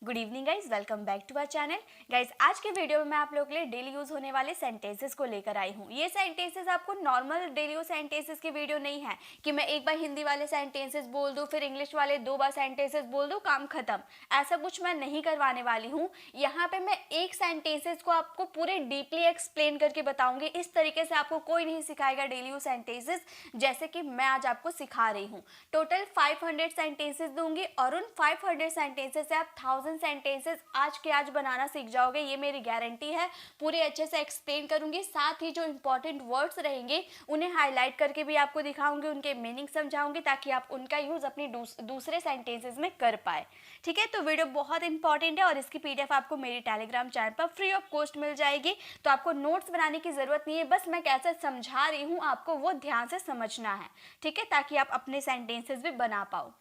Good evening guys, welcome back to our channel. Guys आज के video में मैं आप लोगों के लिए डेली यूज होने वाले सेंटेंसेस को लेकर आई हूँ। ये सेंटेंसेस आपको नॉर्मल डेली यूज सेंटेंसेस की वीडियो नहीं है कि मैं एक बार हिंदी वाले सेंटेंसेस बोल दूँ फिर इंग्लिश वाले 2 बार सेंटेंसेस बोल दूँ, काम खत्म। ऐसा कुछ मैं नहीं करवाने वाली हूँ। यहाँ पे मैं एक सेंटेंसेस को आपको पूरे डीपली एक्सप्लेन करके बताऊंगी। इस तरीके से आपको कोई नहीं सिखाएगा डेली यूज सेंटेंसेस जैसे कि मैं आज आपको सिखा रही हूँ। टोटल 500 सेंटेंसेस दूंगी और उन 500 सेंटेंसेस से आप 1000 सेंटेंसेस आज के आज बनाना सीख जाओगे, ये मेरी गारंटी है। पूरे अच्छे से एक्सप्लेन करूंगी, साथ ही जो इंपॉर्टेंट वर्ड्स रहेंगे उन्हें हाईलाइट करके भी आपको दिखाऊंगी, उनके मीनिंग समझाऊंगी ताकि आप उनका यूज अपनी दूसरे सेंटेंसेस में कर पाए। ठीक है, तो वीडियो बहुत इंपॉर्टेंट है और इसकी पीडीएफ आपको मेरी टेलीग्राम चैनल पर फ्री ऑफ कॉस्ट मिल जाएगी। तो आपको नोट्स बनाने की जरूरत नहीं है, बस मैं कैसे समझा रही हूँ आपको वो ध्यान से समझना है। ठीक है, ताकि आप अपने सेंटेंसेस भी बना पाओ।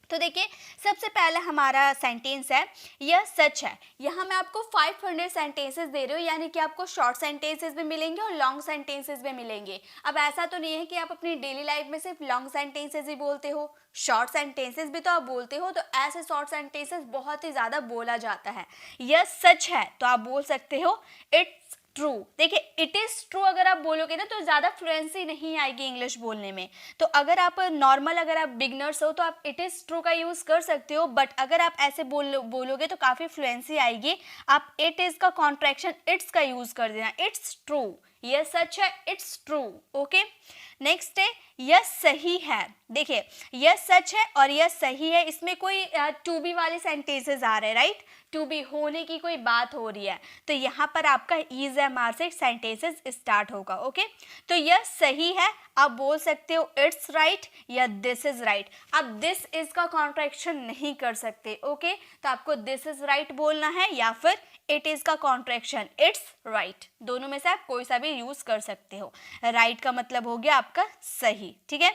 तो देखिए, सबसे पहला हमारा सेंटेंस है यह सच है। यहाँ मैं आपको 500 सेंटेंसेस दे रही हूँ, यानी कि आपको शॉर्ट सेंटेंसेस भी मिलेंगे और लॉन्ग सेंटेंसेस भी मिलेंगे। अब ऐसा तो नहीं है कि आप अपनी डेली लाइफ में सिर्फ लॉन्ग सेंटेंसेस ही बोलते हो, शॉर्ट सेंटेंसेस भी तो आप बोलते हो। तो ऐसे शॉर्ट सेंटेंसेस बहुत ही ज़्यादा बोला जाता है। यह सच है तो आप बोल सकते हो इट्स ट्रू। देखिए, इट इज ट्रू अगर आप बोलोगे ना तो ज़्यादा फ्लुएंसी नहीं आएगी इंग्लिश बोलने में। तो अगर आप नॉर्मल, अगर आप बिगनर्स हो तो आप इट इज ट्रू का यूज़ कर सकते हो, बट अगर आप ऐसे बोलोगे तो काफ़ी फ्लुएंसी आएगी। आप इट इज का कॉन्ट्रैक्शन इट्स का यूज़ कर देना, इट्स ट्रू। यह सच है, इट्स ट्रू। ओके, नेक्स्ट है यह सही है। देखिए, यह सच है और यह सही है, इसमें कोई टू बी वाले सेंटेंसेस आ रहे हैं, राइट। टू बी होने की कोई बात हो रही है, तो यहाँ पर आपका इज एम आर से सेंटेंसेस स्टार्ट होगा। ओके, तो यह सही है आप बोल सकते हो इट्स राइट या दिस इज राइट। आप दिस इज का कॉन्ट्रैक्शन नहीं कर सकते। ओके, तो आपको दिस इज राइट बोलना है या फिर इट इज का कॉन्ट्रैक्शन इट्स राइट। दोनों में से आप कोई सा भी यूज कर सकते हो। राइट का मतलब हो गया आपका सही। ठीक है,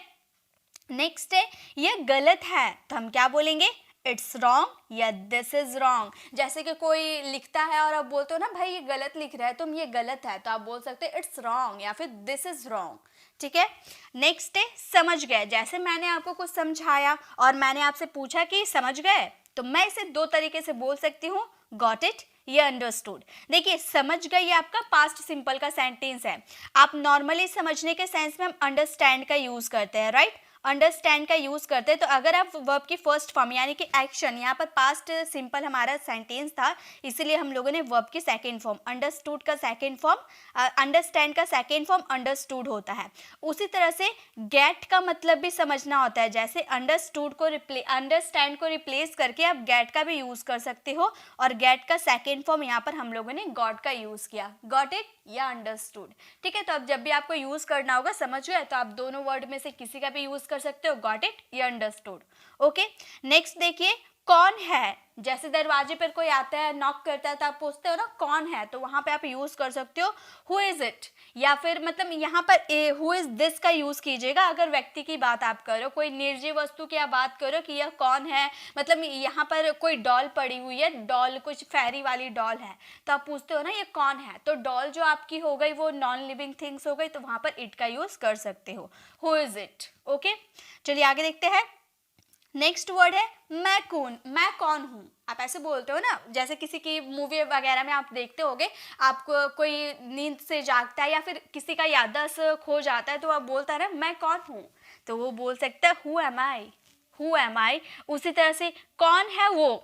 नेक्स्ट है यह गलत है, तो हम क्या बोलेंगे इट्स रॉन्ग या दिस इज रॉन्ग। जैसे कि कोई लिखता है और आप बोलते हो ना भाई ये गलत लिख रहा है, तुम ये गलत है, तो आप बोल सकते हो इट्स रॉन्ग या फिर दिस इज रॉन्ग। ठीक है, नेक्स्ट है समझ गए। जैसे मैंने आपको कुछ समझाया और मैंने आपसे पूछा कि समझ गए, तो मैं इसे 2 तरीके से बोल सकती हूँ, गॉट इट या अंडरस्टूड। देखिए, समझ गए ये आपका पास्ट सिंपल का सेंटेंस है। आप नॉर्मली समझने के सेंस में हम अंडरस्टैंड का यूज करते हैं, राइट। अंडरस्टैंड का यूज करते हैं। तो अगर आप वर्ब की फर्स्ट फॉर्म यानी कि एक्शन, यहाँ पर पास्ट सिंपल हमारा सेंटेंस था, इसीलिए हम लोगों ने वर्ब की सेकेंड फॉर्म अंडरस्टूड का सेकेंड फॉर्म, अंडरस्टैंड का सेकेंड फॉर्म अंडरस्टूड होता है। उसी तरह से गेट का मतलब भी समझना होता है। जैसे अंडरस्टूड को अंडरस्टैंड को रिप्लेस करके आप गेट का भी यूज कर सकते हो, और गेट का सेकेंड फॉर्म यहाँ पर हम लोगों ने गॉट का यूज किया, गॉट इट या अंडरस्टूड। ठीक है, तो अब जब भी आपको यूज करना होगा, समझ गए, तो आप दोनों वर्ड में से किसी का भी यूज कर सकते हो, गॉट इट या अंडरस्टूड। ओके, नेक्स्ट देखिए कौन है। जैसे दरवाजे पर कोई आता है, नॉक करता है, तो आप पूछते हो ना कौन है, तो वहां पे आप यूज कर सकते हो हु इज इट, या फिर मतलब यहाँ पर हु इज दिस का यूज कीजिएगा अगर व्यक्ति की बात आप करो, कोई निर्जीव वस्तु की आप बात करो कि यह कौन है। मतलब यहाँ पर कोई डॉल पड़ी हुई है, डॉल कुछ फेरी वाली डॉल है, तो आप पूछते हो ना ये कौन है, तो डॉल जो आपकी हो गई वो नॉन लिविंग थिंग्स हो गई, तो वहां पर इट का यूज कर सकते हो, हु इज इट। ओके, चलिए आगे देखते हैं। नेक्स्ट वर्ड है मैं कौन हूँ। आप ऐसे बोलते हो ना, जैसे किसी की मूवी वगैरह में आप देखते होगे, आपको कोई नींद से जागता है या फिर किसी का याददाश्त खो जाता है, तो आप बोलता है ना मैं कौन हूँ, तो वो बोल सकता है हु एम आई। उसी तरह से कौन है वो,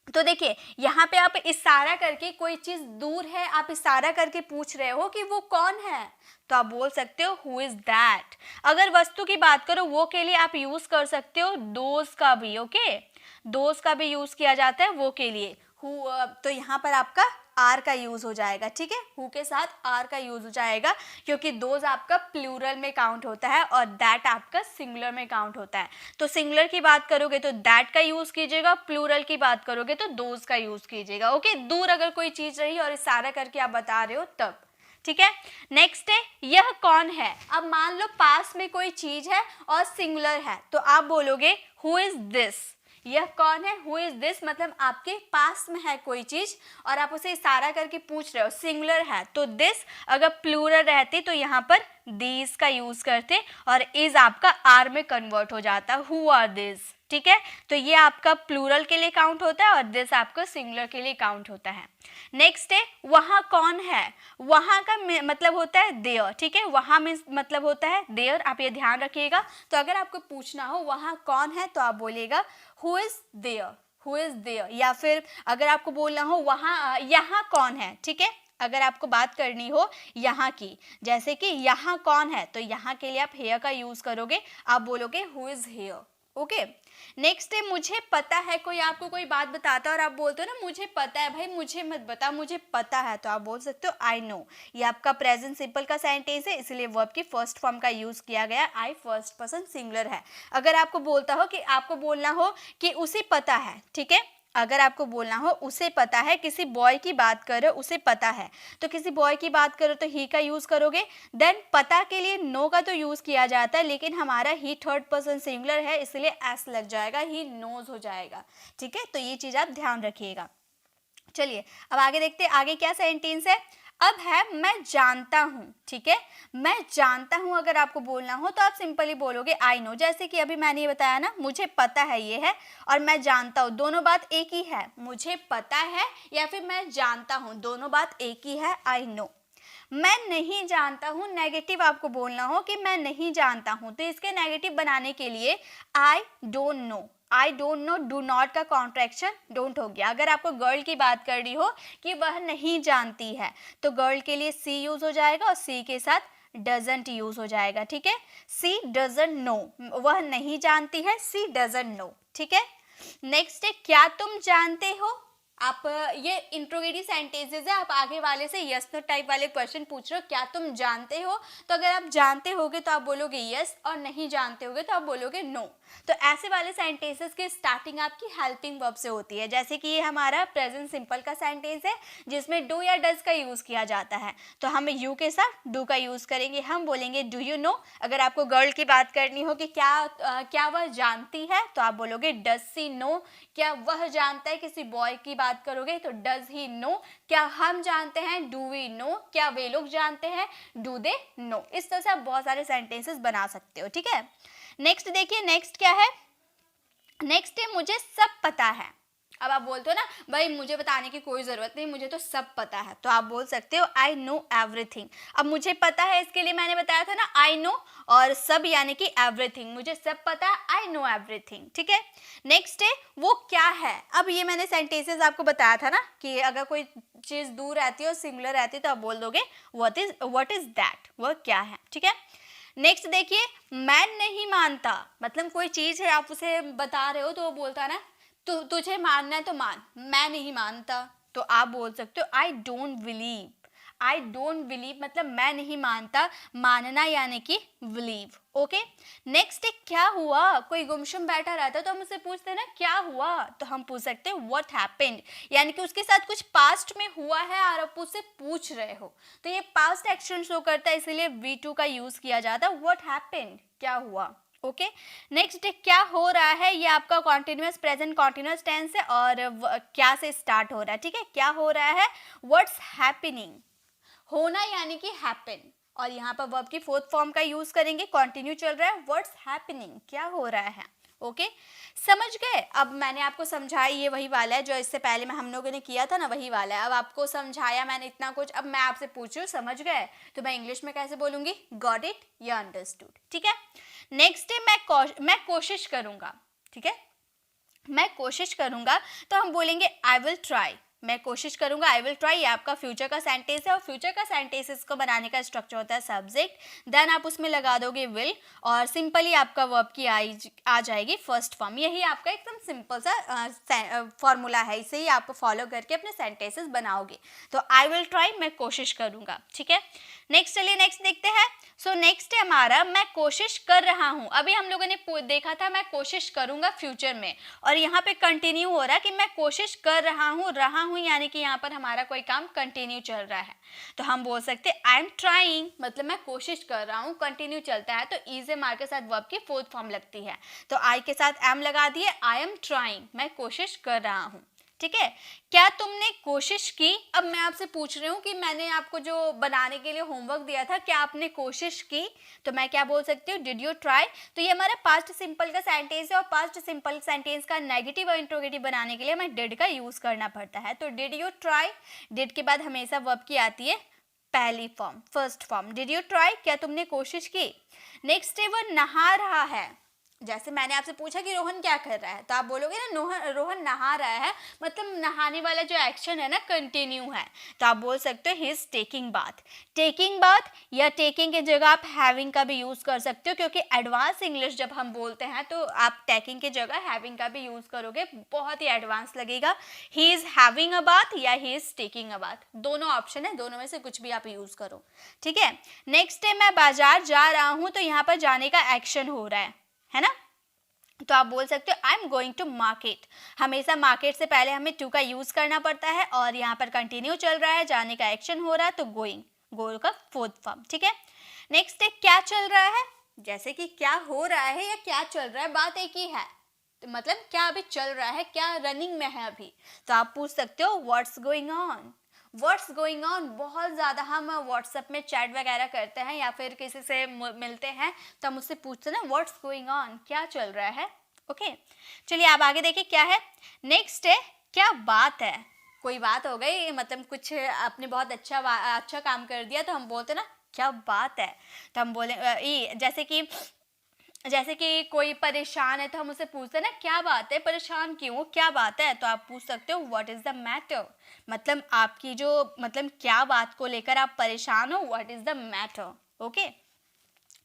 तो देखिए यहाँ पे आप इशारा करके, कोई चीज दूर है आप इशारा करके पूछ रहे हो कि वो कौन है, तो आप बोल सकते हो हु इज दैट। अगर वस्तु की बात करो वो के लिए आप यूज कर सकते हो दोज का भी। ओके, दोज का भी यूज किया जाता है वो के लिए, हु, तो यहाँ पर आपका आर का यूज हो जाएगा। ठीक है, हु के साथ आर का यूज हो जाएगा, क्योंकि दोज आपका प्लूरल में काउंट होता है और दैट आपका सिंगुलर में काउंट होता है। तो सिंगुलर की बात करोगे तो दैट का यूज कीजिएगा, प्लूरल की बात करोगे तो दोज का यूज कीजिएगा। ओके, दूर अगर कोई चीज रही और इशारा करके आप बता रहे हो तब। ठीक है, नेक्स्ट है यह कौन है। अब मान लो पास में कोई चीज है और सिंगुलर है, तो आप बोलोगे हु इज दिस। यह कौन है, हु इज दिस, मतलब आपके पास में है कोई चीज और आप उसे इशारा करके पूछ रहे हो, सिंगुलर है, तो दिस अगर प्लूरल रहती तो यहाँ पर these का यूज करते और is आपका आर में कन्वर्ट हो जाता, who are these, ठीक है। तो ये आपका प्लूरल के लिए काउंट होता है और दिस आपका सिंगुलर के लिए काउंट होता है। नेक्स्ट है वहाँ कौन है, वहाँ का मतलब होता है देयर, ठीक है। वहाँ में मतलब होता है देयर, आप ये ध्यान रखिएगा। तो अगर आपको पूछना हो वहाँ कौन है तो आप बोलिएगा who is there, who is there. या फिर अगर आपको बोलना हो वहाँ यहाँ कौन है, ठीक है। अगर आपको बात करनी हो यहाँ की, जैसे कि यहाँ कौन है, तो यहाँ के लिए आप हेयर का यूज करोगे, आप बोलोगे who is here, okay. Next है मुझे पता है, कोई आपको कोई बात बताता है और आप बोलते हो ना मुझे पता है, भाई मुझे मत बता, मुझे पता है, तो आप बोल सकते हो आई नो। ये आपका प्रेजेंट सिंपल का सेंटेंस है, इसलिए वर्ब की फर्स्ट फॉर्म का यूज किया गया, आई फर्स्ट पर्सन सिंगुलर है। अगर आपको बोलता हो कि आपको बोलना हो कि उसे पता है, ठीक है, अगर आपको बोलना हो उसे पता है, किसी बॉय की बात करो उसे पता है, तो किसी बॉय की बात करो तो ही का यूज करोगे। देन पता के लिए नो का तो यूज किया जाता है, लेकिन हमारा ही थर्ड पर्सन सिंगुलर है इसलिए एस लग जाएगा, ही नोज हो जाएगा, ठीक है। तो ये चीज आप ध्यान रखिएगा। चलिए अब आगे देखते हैं आगे क्या सेंटेंस है। अब है मैं जानता हूँ, ठीक है। मैं जानता हूँ अगर आपको बोलना हो तो आप सिंपली बोलोगे आई नो। जैसे कि अभी मैंने ये बताया ना, मुझे पता है ये है और मैं जानता हूँ, दोनों बात एक ही है। मुझे पता है या फिर मैं जानता हूँ, दोनों बात एक ही है, आई नो। मैं नहीं जानता हूँ, नेगेटिव आपको बोलना हो कि मैं नहीं जानता हूँ, तो इसके नेगेटिव बनाने के लिए I don't know, I don't know, do not का कॉन्ट्रैक्शन डोंट हो गया। अगर आपको गर्ल की बात करनी हो कि वह नहीं जानती है, तो गर्ल के लिए सी यूज हो जाएगा और सी के साथ डजंट यूज हो जाएगा, ठीक है। सी डजंट नो, वह नहीं जानती है, सी डजंट नो, ठीक है। नेक्स्ट है क्या तुम जानते हो। आप ये इंट्रोगेटिव सेंटेंसेस है, आप आगे वाले से यस नो टाइप वाले क्वेश्चन पूछ रहे हो, क्या तुम जानते हो, तो अगर आप जानते होगे तो आप बोलोगे यस और नहीं जानते होगे तो आप बोलोगे नो। तो ऐसे वाले सेंटेंसेस की स्टार्टिंग आपकी हेल्पिंग वर्ब से होती है। जैसे कि ये हमारा प्रेजेंट सिंपल का सेंटेंस है जिसमें डू या डज का यूज किया जाता है, तो हम यू के साथ डू का यूज करेंगे, हम बोलेंगे डू यू नो। अगर आपको गर्ल की बात करनी हो कि क्या वह जानती है, तो आप बोलोगे डज सी नो। क्या वह जानता है, किसी बॉय की बात करोगे तो डज ही नो। क्या हम जानते हैं, डू वी नो। क्या वे लोग जानते हैं, डू दे नो। इस तरह से आप बहुत सारे सेंटेंसेस बना सकते हो, ठीक है। नेक्स्ट देखिए, नेक्स्ट क्या है। नेक्स्ट है मुझे सब पता है। अब आप बोलते हो ना भाई मुझे बताने की कोई ज़रूरत नहीं, मुझे तो सब पता है, तो आप बोल सकते हो आई नो एवरीथिंग। अब मुझे पता है इसके लिए मैंने बताया था ना आई नो, और सब यानी कि एवरीथिंग, मुझे सब पता है, आई नो एवरीथिंग, ठीक है। नेक्स्ट है वो क्या है। अब ये मैंने सेंटेंसेस आपको बताया था ना कि अगर कोई चीज़ दूर रहती है और सिंगुलर रहती है तो आप बोल दोगे व्हाट इज दैट, वह क्या है, ठीक है। नेक्स्ट देखिए, मैं नहीं मानता, मतलब कोई चीज़ है आप उसे बता रहे हो तो वो बोलता है ना तुझे मानना है तो मान, मैं नहीं मानता, तो आप बोल सकते हो I don't believe. I don't believe मतलब मैं नहीं मानता, मानना यानी कि बिलीव, ओके। नेक्स्ट क्या हुआ, कोई गुमशुम बैठा रहता है तो हम उससे पूछते हैं ना क्या हुआ, तो हम पूछ सकते हैं व्हाट हैपेंड, यानी कि उसके साथ कुछ पास्ट में हुआ है और आप उससे पूछ रहे हो, तो ये पास्ट एक्शन शो करता है, इसीलिए V2 का यूज किया जाता है, व्हाट हैपेंड, क्या हुआ, ओके। नेक्स्ट क्या हो रहा है, ये आपका कॉन्टिन्यूअस प्रेजेंट कॉन्टिन्यूअस टेंस है और क्या से स्टार्ट हो रहा है, ठीक है। क्या हो रहा है, व्हाट्स हैपनिंग, होना यानी कि हैपन, और यहाँ पर वर्ब की फोर्थ फॉर्म का यूज करेंगे, कंटिन्यू चल रहा है, व्हाट्स हैपनिंग, क्या हो रहा है, ओके। समझ गए। अब मैंने आपको समझाया, ये वही वाला है जो इससे पहले में हम लोगों ने किया था ना, वही वाला है। अब आपको समझाया मैंने इतना कुछ, अब मैं आपसे पूछ रही हूँ समझ गए, तो मैं इंग्लिश में कैसे बोलूंगी, गॉट इट या अंडरस्टूड, ठीक है। नेक्स्ट है मैं कोशिश करूंगा, ठीक है। मैं कोशिश करूंगा तो हम बोलेंगे आई विल ट्राई, मैं कोशिश करूंगा, आई विल ट्राई। ये आपका फ्यूचर का सेंटेंस है और फ्यूचर का सेंटेंसेस को बनाने का स्ट्रक्चर होता है सब्जेक्ट, देन आप उसमें लगा दोगे विल और सिंपली आपका वर्ब की आ जाएगी फर्स्ट फॉर्म। यही आपका एकदम सिंपल सा फॉर्मूला है, इसे ही आप फॉलो करके अपने सेंटेंसेस बनाओगे। तो आई विल ट्राई, मैं कोशिश करूंगा, ठीक है। नेक्स्ट चलिए नेक्स्ट देखते हैं। सो नेक्स्ट है हमारा मैं कोशिश कर रहा हूँ। अभी हम लोगों ने देखा था मैं कोशिश करूंगा फ्यूचर में, और यहाँ पे कंटिन्यू हो रहा है कि मैं कोशिश कर रहा हूँ यानी कि यहाँ पर हमारा कोई काम कंटिन्यू चल रहा है, तो हम बोल सकते हैं आई एम ट्राइंग, मतलब मैं कोशिश कर रहा हूँ, कंटिन्यू चलता है तो इज मार के साथ वर्ब की फोर्थ फॉर्म लगती है, तो आई के साथ एम लगा दिए, आई एम ट्राइंग, मैं कोशिश कर रहा हूँ, ठीक है, क्या तुमने कोशिश की। अब मैं आपसे पूछ रही हूँ कि मैंने आपको जो बनाने के लिए होमवर्क दिया था, क्या आपने कोशिश की, तो मैं क्या बोल सकती हूँ, डिड यू ट्राई। तो ये हमारा पास्ट सिंपल का सेंटेंस है और पास्ट सिंपल सेंटेंस का नेगेटिव और इंट्रोगेटिव बनाने के लिए हमें डिड का यूज करना पड़ता है। तो डिड यू ट्राई, डिड के बाद हमेशा वर्ब की आती है पहली form, first form, did you try, क्या तुमने कोशिश की। नेक्स्ट है वो नहा रहा है। जैसे मैंने आपसे पूछा कि रोहन क्या कर रहा है, तो आप बोलोगे ना रोहन नहा रहा है, मतलब नहाने वाला जो एक्शन है ना कंटिन्यू है, तो आप बोल सकते हो ही is taking bath. Taking bath या टेकिंग की जगह आप हैविंग का भी यूज कर सकते हो, क्योंकि एडवांस इंग्लिश जब हम बोलते हैं तो आप टेकिंग की जगह हैविंग का भी यूज करोगे, बहुत ही एडवांस लगेगा। He is having a bath या he is taking a bath, दोनों ऑप्शन है, दोनों में से कुछ भी आप यूज करो, ठीक है। नेक्स्ट है मैं बाजार जा रहा हूं, तो यहाँ पर जाने का एक्शन हो रहा है ना, तो आप बोल सकते हो I am going to market. हमेशा मार्केट से पहले हमें टू का यूज करना पड़ता है और यहाँ पर कंटिन्यू चल रहा है, जाने का एक्शन हो रहा है, तो गोइंग, गो का फोर्थ फॉर्म, ठीक है। नेक्स्ट है क्या चल रहा है, जैसे कि क्या हो रहा है या क्या चल रहा है, बात एक ही है, तो मतलब क्या अभी चल रहा है, क्या रनिंग में है अभी, तो आप पूछ सकते हो what's going on. What's going on बहुत ज़्यादा हम व्हाट्सएप में चैट वगैरह करते हैं या फिर किसी से मिलते हैं, तो हम उससे पूछते हैं ना व्हाट्स गोइंग ऑन, क्या चल रहा है। ओके, चलिए आप आगे देखिए क्या है। नेक्स्ट है क्या बात है। कोई बात हो गई, मतलब कुछ आपने बहुत अच्छा काम कर दिया, तो हम बोलते हैं ना क्या बात है, तो हम बोले जैसे कि कोई परेशान है तो हम उससे पूछते हैं ना क्या बात है, परेशान क्यों, क्या बात है, तो आप पूछ सकते हो व्हाट इज द मैटर, मतलब आपकी जो मतलब क्या बात को लेकर आप परेशान हो, what is the matter. Okay,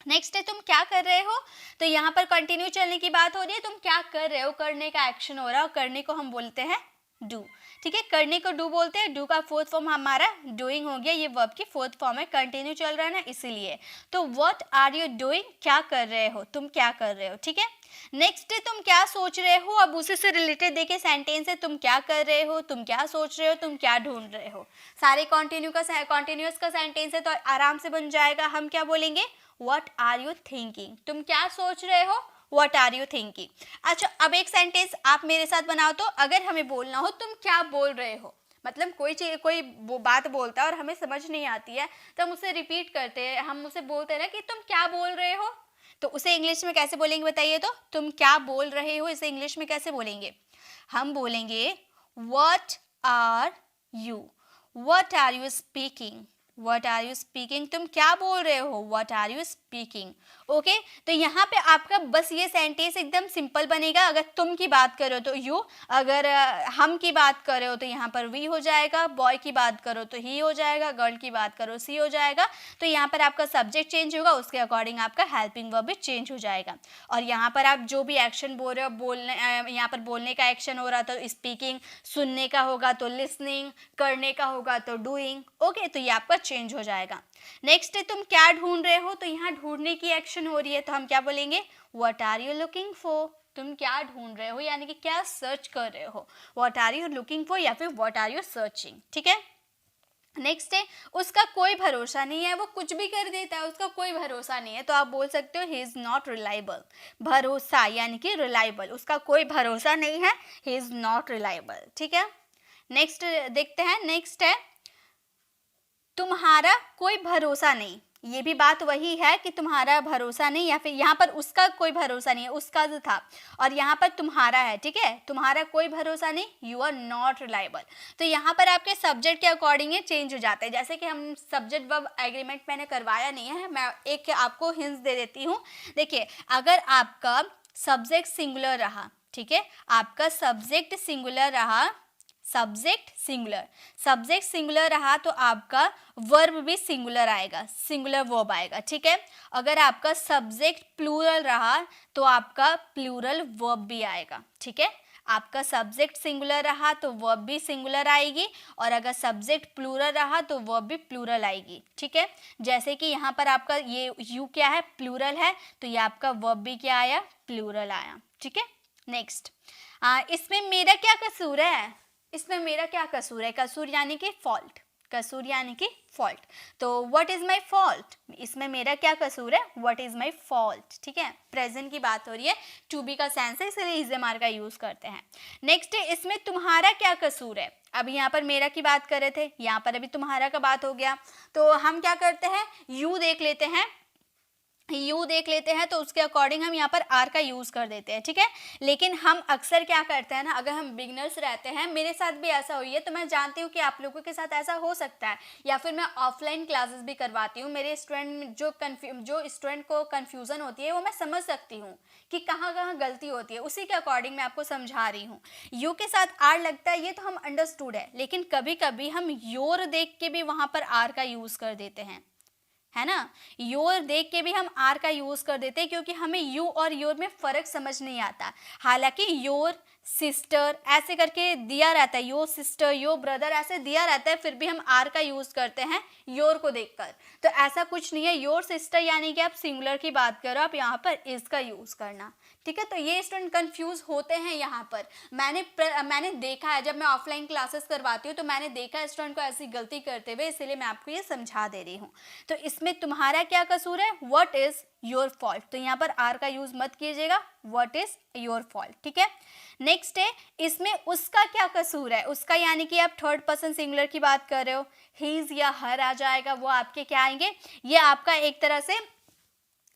next है तुम क्या कर रहे हो, तो यहाँ पर कंटिन्यू चलने की बात हो रही है, तुम क्या कर रहे हो, करने का एक्शन हो रहा है और करने को हम बोलते हैं डू, ठीक है, करने को डू बोलते हैं। डू का फोर्थ फॉर्म हमारा डूइंग हो गया, ये वर्ब की फोर्थ फॉर्म है, कंटिन्यू चल रहा है ना इसीलिए। तो व्हाट आर यू डूइंग, क्या कर रहे हो, तुम क्या कर रहे हो, ठीक है। नेक्स्ट है तुम क्या सोच रहे हो, अब उसी से रिलेटेड देखिए सेंटेंस है, तुम क्या कर रहे हो, तुम क्या सोच रहे हो, तुम क्या ढूंढ रहे हो, सारे कॉन्टिन्यूस का सेंटेंस है, तो आराम से बन जाएगा। हम क्या बोलेंगे, व्हाट आर यू थिंकिंग, तुम क्या सोच रहे हो, व्हाट आर यू थिंकिंग। अच्छा, अब एक सेंटेंस आप मेरे साथ बनाओ, तो अगर हमें बोलना हो तुम क्या बोल रहे हो, मतलब कोई बात बोलता है और हमें समझ नहीं आती है, तो हम उसे रिपीट करते हैं, हम उसे बोलते हैं ना कि तुम क्या बोल रहे हो, तो उसे इंग्लिश में कैसे बोलेंगे बताइए, तो तुम क्या बोल रहे हो इसे इंग्लिश में कैसे बोलेंगे, हम बोलेंगे what are you, what are you speaking, what are you speaking, तुम क्या बोल रहे हो, what are you speaking. Okay, तो यहाँ पे आपका बस ये सेंटेंस एकदम सिंपल बनेगा, अगर तुम की बात करो तो यू, अगर हम की बात करो तो यहाँ पर वी हो जाएगा, बॉय की बात करो तो ही हो जाएगा, गर्ल की बात करो सी हो जाएगा, तो यहाँ पर आपका सब्जेक्ट चेंज होगा, उसके अकॉर्डिंग आपका हेल्पिंग वर्ब भी चेंज हो जाएगा। और यहाँ पर आप जो भी एक्शन बोल रहे हो, यहाँ पर बोलने का एक्शन हो रहा तो स्पीकिंग, सुनने का होगा तो लिसनिंग, करने का होगा तो डूइंग। ओके, तो ये आपका चेंज हो जाएगा। नेक्स्ट है तुम क्या ढूंढ रहे हो, तो यहाँ ढूंढने की एक्शन हो रही है, तो हम क्या बोलेंगे, what are you looking for, तुम क्या ढूंढ रहे हो, यानी कि क्या सर्च कर रहे हो, what are you looking for या फिर व्हाट आर यू सर्चिंग, ठीक है। नेक्स्ट है उसका कोई भरोसा नहीं है, वो कुछ भी कर देता है, उसका कोई भरोसा नहीं है, तो आप बोल सकते हो ही इज नॉट रिलायबल। भरोसा यानी कि रिलायबल, उसका कोई भरोसा नहीं है, ही इज नॉट रिलायबल, ठीक है। नेक्स्ट देखते हैं, नेक्स्ट है तुम्हारा कोई भरोसा नहीं, ये भी बात वही है कि तुम्हारा भरोसा नहीं, या फिर यहाँ पर उसका कोई भरोसा नहीं है, उसका जो था, और यहाँ पर तुम्हारा है, ठीक है, तुम्हारा कोई भरोसा नहीं, यू आर नॉट रिलायबल। तो यहाँ पर आपके सब्जेक्ट के अकॉर्डिंग ये चेंज हो जाते हैं, जैसे कि हम सब्जेक्ट वर्ब एग्रीमेंट मैंने करवाया नहीं है, मैं एक आपको हिंट्स दे देती हूँ। देखिए, अगर आपका सब्जेक्ट सिंगुलर रहा, ठीक है, आपका सब्जेक्ट सिंगुलर रहा, सब्जेक्ट सिंगुलर रहा तो आपका वर्ब भी सिंगुलर आएगा, सिंगुलर वर्ब आएगा, ठीक है। अगर आपका सब्जेक्ट प्लूरल रहा तो आपका प्लूरल वर्ब भी आएगा, ठीक है। आपका सब्जेक्ट सिंगुलर रहा तो वर्ब भी सिंगुलर आएगी, और अगर सब्जेक्ट प्लूरल रहा तो वर्ब भी प्लूरल आएगी, ठीक है। जैसे कि यहाँ पर आपका ये यू क्या है, प्लूरल है, तो ये आपका वर्ब भी क्या आया, प्लूरल आया, ठीक है। नेक्स्ट, इसमें मेरा क्या कसूर है, इसमें मेरा क्या कसूर है, कसूर यानी कि फॉल्ट, कसूर यानी कि फॉल्ट। तो व्हाट इज माई फॉल्ट, इसमें मेरा क्या कसूर है, व्हाट इज माई फॉल्ट। ठीक है, प्रेजेंट की बात हो रही है, टू बी का सेंस है, इसलिए इज एम आर का यूज करते हैं। नेक्स्ट है, इसमें तुम्हारा क्या कसूर है। अभी यहाँ पर मेरा की बात कर रहे थे, यहाँ पर अभी तुम्हारा का बात हो गया, तो हम क्या करते हैं, यू देख लेते हैं, यू देख लेते हैं, तो उसके अकॉर्डिंग हम यहाँ पर आर का यूज़ कर देते हैं। ठीक है, लेकिन हम अक्सर क्या करते हैं ना, अगर हम बिगनर्स रहते हैं, मेरे साथ भी ऐसा हुई है, तो मैं जानती हूँ कि आप लोगों के साथ ऐसा हो सकता है, या फिर मैं ऑफलाइन क्लासेस भी करवाती हूँ। मेरे स्टूडेंट जो स्टूडेंट को कन्फ्यूज़न होती है, वो मैं समझ सकती हूँ कि कहाँ कहाँ गलती होती है, उसी के अकॉर्डिंग मैं आपको समझा रही हूँ। यू के साथ आर लगता है, ये तो हम अंडरस्टूड है, लेकिन कभी कभी हम योर देख के भी वहाँ पर आर का यूज़ कर देते हैं, है ना। योर देख के भी हम आर का यूज कर देते हैं, क्योंकि हमें यू और योर में फर्क समझ नहीं आता। हालांकि योर सिस्टर ऐसे करके दिया रहता है, योर सिस्टर, योर ब्रदर ऐसे दिया रहता है, फिर भी हम आर का यूज करते हैं योर को देखकर। तो ऐसा कुछ नहीं है, योर सिस्टर यानी कि आप सिंगुलर की बात करो, आप यहाँ पर इज का यूज करना। ठीक है, तो ये स्टूडेंट कंफ्यूज होते हैं यहाँ पर। मैंने देखा है, जब मैं ऑफलाइन क्लासेस करवाती हूँ तो मैंने देखा है स्टूडेंट को ऐसी गलती करते हुए, इसलिए मैं आपको ये समझा दे रही हूँ। तो इसमें तुम्हारा क्या कसूर है, व्हाट इज योर फॉल्ट, तो यहाँ पर आर का यूज मत कीजिएगा, व्हाट इज योर फॉल्ट। ठीक है, नेक्स्ट है, इसमें उसका क्या कसूर है। उसका यानी कि आप थर्ड पर्सन सिंगुलर की बात कर रहे हो, हीज या हर आ जाएगा, वो आपके क्या आएंगे, ये आपका एक तरह से,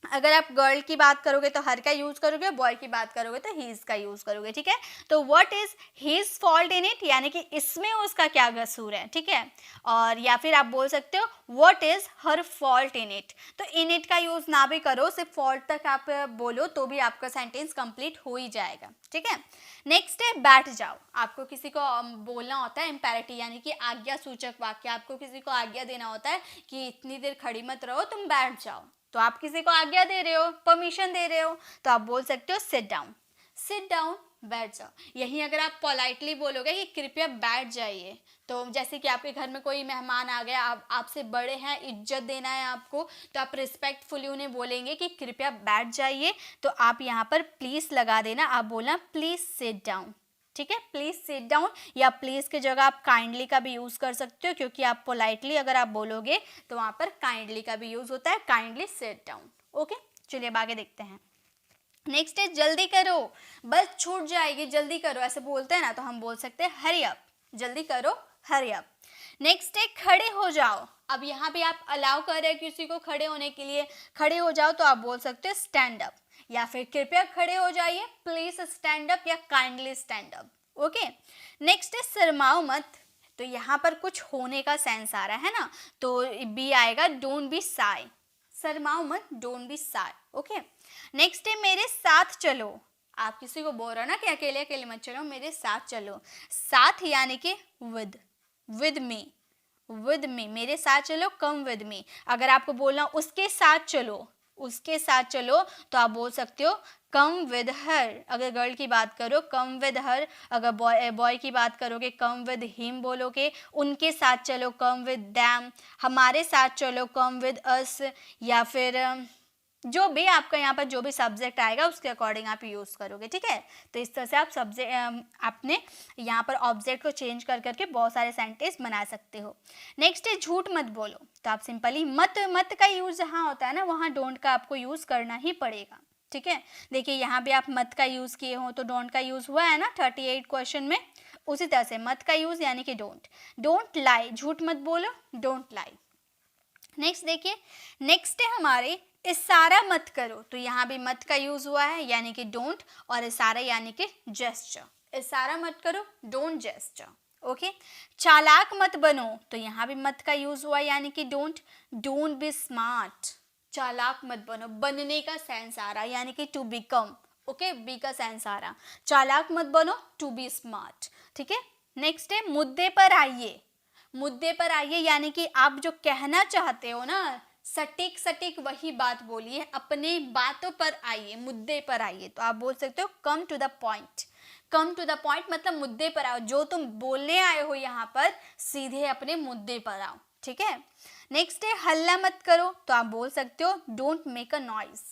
अगर आप गर्ल की बात करोगे तो हर का यूज करोगे, बॉय की बात करोगे तो हीज का यूज करोगे। ठीक है, तो what is his fault in it, यानी कि इसमें उसका क्या कसूर है। ठीक है, और या फिर आप बोल सकते हो what is her fault in it. तो इन इट का यूज ना भी करो, सिर्फ फॉल्ट तक आप बोलो तो भी आपका सेंटेंस कंप्लीट हो ही जाएगा। ठीक है, नेक्स्ट है बैठ जाओ। आपको किसी को बोलना होता है इम्पेरेटिव, यानी कि आज्ञा सूचक वाक्य, आपको किसी को आज्ञा देना होता है कि इतनी देर खड़ी मत रहो, तुम बैठ जाओ। तो आप किसी को आज्ञा दे रहे हो, परमिशन दे रहे हो, तो आप बोल सकते हो सिट डाउन, सिट डाउन, बैठ जाओ। यहीं अगर आप पोलाइटली बोलोगे कि कृपया बैठ जाइए, तो जैसे कि आपके घर में कोई मेहमान आ गया, आपसे बड़े हैं, इज्जत देना है आपको, तो आप रिस्पेक्टफुली उन्हें बोलेंगे कि कृपया बैठ जाइए। तो आप यहाँ पर प्लीज लगा देना, आप बोलना प्लीज सिट डाउन। ठीक है, प्लीज सिट डाउन, या प्लीज की जगह आप काइंडली का भी यूज कर सकते हो, क्योंकि आप पोलाइटली अगर आप बोलोगे तो वहां पर काइंडली का भी यूज होता है, काइंडली सिट डाउन। ओके, चलिए अब आगे देखते हैं। नेक्स्ट है जल्दी करो, बस छूट जाएगी, जल्दी करो, ऐसे बोलते हैं ना, तो हम बोल सकते हैं हरी अप, जल्दी करो, हरी अप। नेक्स्ट है खड़े हो जाओ। अब यहाँ पे आप अलाउ कर रहे हैं किसी को खड़े होने के लिए, खड़े हो जाओ, तो आप बोल सकते हो स्टैंड अप, या फिर कृपया खड़े हो जाइए, प्लीज स्टैंड अप, या kindly stand up. Okay, next है शर्माओ मत। तो यहाँ पर कुछ होने का सेंस आ रहा है ना, तो बी आएगा, डोंट बी शाय, शर्माओ मत, don't be shy. Okay, next है मेरे साथ चलो। आप किसी को बोल रहे हो ना कि अकेले अकेले मत चलो, मेरे साथ चलो, साथ यानी कि विद मी, विद मी, मेरे साथ चलो, कम विद मी। अगर आपको बोलना उसके साथ चलो, उसके साथ चलो, तो आप बोल सकते हो कम विद हर। अगर गर्ल की बात करो कम विद हर, अगर बॉय की बात करोगे कम विद हिम बोलोगे, उनके साथ चलो कम विद दैम, हमारे साथ चलो कम विद अस, या फिर जो भी आपका यहाँ पर जो भी सब्जेक्ट आएगा उसके अकॉर्डिंग आप यूज़ करोगे। ठीक है, तो इस तरह से आप अपने यहाँ पर ऑब्जेक्ट को चेंज कर करके बहुत सारे सेंटेंस बना सकते हो। नेक्स्ट है झूठ मत बोलो। तो आप सिंपली मत का यूज़ जहाँ होता है ना, वहाँ डोंट का आपको यूज़ करना ही पड़ेगा। ठीक है, देखिए यहाँ भी आप मत का यूज़ किए हो तो डोंट का यूज़ हुआ है ना 38 क्वेश्चन में, उसी तरह से मत का यूज़ यानी कि डोंट लाई, झूठ मत बोलो, डोंट लाई। नेक्स्ट देखिए, नेक्स्ट है हमारे इशारा मत करो। तो यहाँ भी मत का यूज हुआ है यानी कि डोंट, और इशारा यानी कि जेस्चर। इशारा मत करो, डोंट जेस्चर। ओके, चालाक मत बनो। तो यहाँ भी मत का यूज हुआ यानी कि डोंट बी स्मार्ट, चालाक मत बनो, बनने का सेंस आ रहा यानी कि टू बिकम। ओके, बी का सेंस आ रहा, चालाक मत बनो, टू बी स्मार्ट। ठीक है, नेक्स्ट है मुद्दे पर आइए। मुद्दे पर आइए यानी कि आप जो कहना चाहते हो ना, सटीक वही बात बोलिए, अपने बातों पर आइए, मुद्दे पर आइए। तो आप बोल सकते हो come to the point, come to the point मतलब मुद्दे पर आओ, जो तुम बोलने आए हो यहाँ पर सीधे अपने मुद्दे पर आओ। ठीक है, नेक्स्ट है हल्ला मत करो। तो आप बोल सकते हो डोंट मेक अ नॉइज,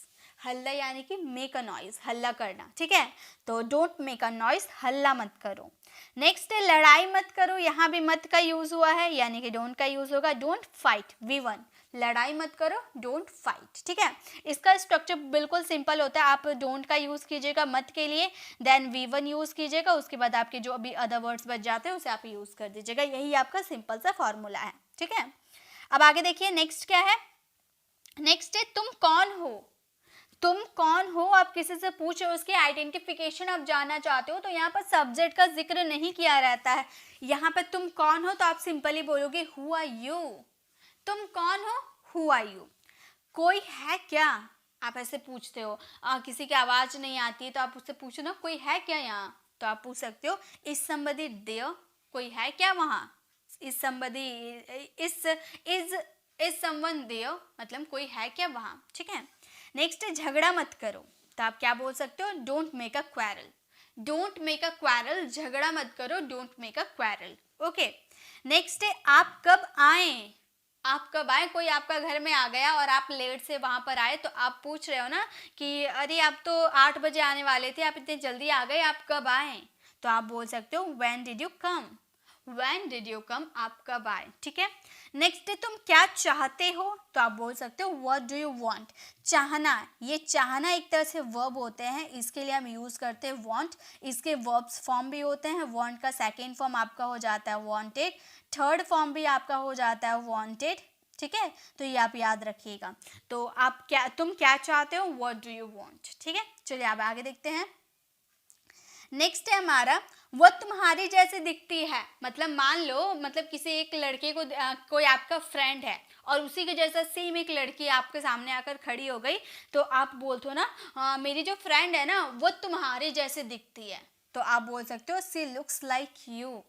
हल्ला यानी कि मेक अ नॉइज, हल्ला करना। ठीक है, तो डोंट मेक अ नॉइज, हल्ला मत करो। नेक्स्ट है लड़ाई मत करो यहाँ भी मत का यूज हुआ है, यानी कि डोंट का यूज होगा। डोंट फाइट, V1, लड़ाई मत करो, डोंट फाइट। ठीक है, इसका स्ट्रक्चर बिल्कुल सिंपल होता है। आप डोंट का यूज कीजिएगा मत के लिए, देन V1 यूज कीजिएगा, उसके बाद आपके जो अभी अदर वर्ड्स बच जाते हैं उसे आप यूज कर दीजिएगा। यही आपका सिंपल सा फॉर्मूला है। ठीक है, अब आगे देखिए नेक्स्ट क्या है। नेक्स्ट है तुम कौन हो। तुम कौन हो, आप किसी से पूछ रहे हो, उसकी आइडेंटिफिकेशन आप जानना चाहते हो, तो यहाँ पर सब्जेक्ट का जिक्र नहीं किया रहता है। यहाँ पर तुम कौन हो तो आप सिंपली बोलोगे हु आर यू। तुम कौन हो, हु आर यू। कोई है क्या, आप ऐसे पूछते हो, किसी की आवाज नहीं आती है तो आप उससे पूछो ना कोई है क्या यहाँ, तो आप पूछ सकते हो इज समबडी देयर, कोई है क्या वहाँ। Is somebody, is someone there, मतलब कोई है क्या वहाँ। ठीक है, नेक्स्ट है झगड़ा मत करो, तो आप क्या बोल सकते हो, don't make a quarrel. Don't make a quarrel, झगड़ा मत करो, don't make a quarrel. Okay, next है आप कब आए। आप कब आए, कोई आपका घर में आ गया और आप लेट से वहां पर आए, तो आप पूछ रहे हो ना कि अरे आप तो 8 बजे आने वाले थे, आप इतने जल्दी आ गए, आप कब आए, तो आप बोल सकते हो when did you come. When did you come, आप कब आए। ठीक है, नेक्स्ट है तुम क्या चाहते हो, तो आप बोल सकते हो व्हाट डू यू वांट। चाहना, ये चाहना एक तरह से वर्ब होते हैं, इसके लिए हम यूज करते हैं वांट। इसके वर्ब्स फॉर्म भी होते हैं, वांट का सेकेंड फॉर्म आपका हो जाता है वांटेड, थर्ड फॉर्म भी आपका हो जाता है वांटेड। ठीक है, तो ये आप याद रखिएगा। तो आप क्या, तुम क्या चाहते हो, व्हाट डू यू वांट। ठीक है, चलिए आप आगे देखते हैं। नेक्स्ट है हमारा वो तुम्हारी जैसे दिखती है। मतलब मान लो, मतलब किसी एक लड़के को कोई आपका फ्रेंड है और उसी के जैसा सेम एक लड़की आपके सामने आकर खड़ी हो गई, तो आप बोलते हो ना मेरी जो फ्रेंड है ना वो तुम्हारे जैसे दिखती है, तो आप बोल सकते हो she looks like you.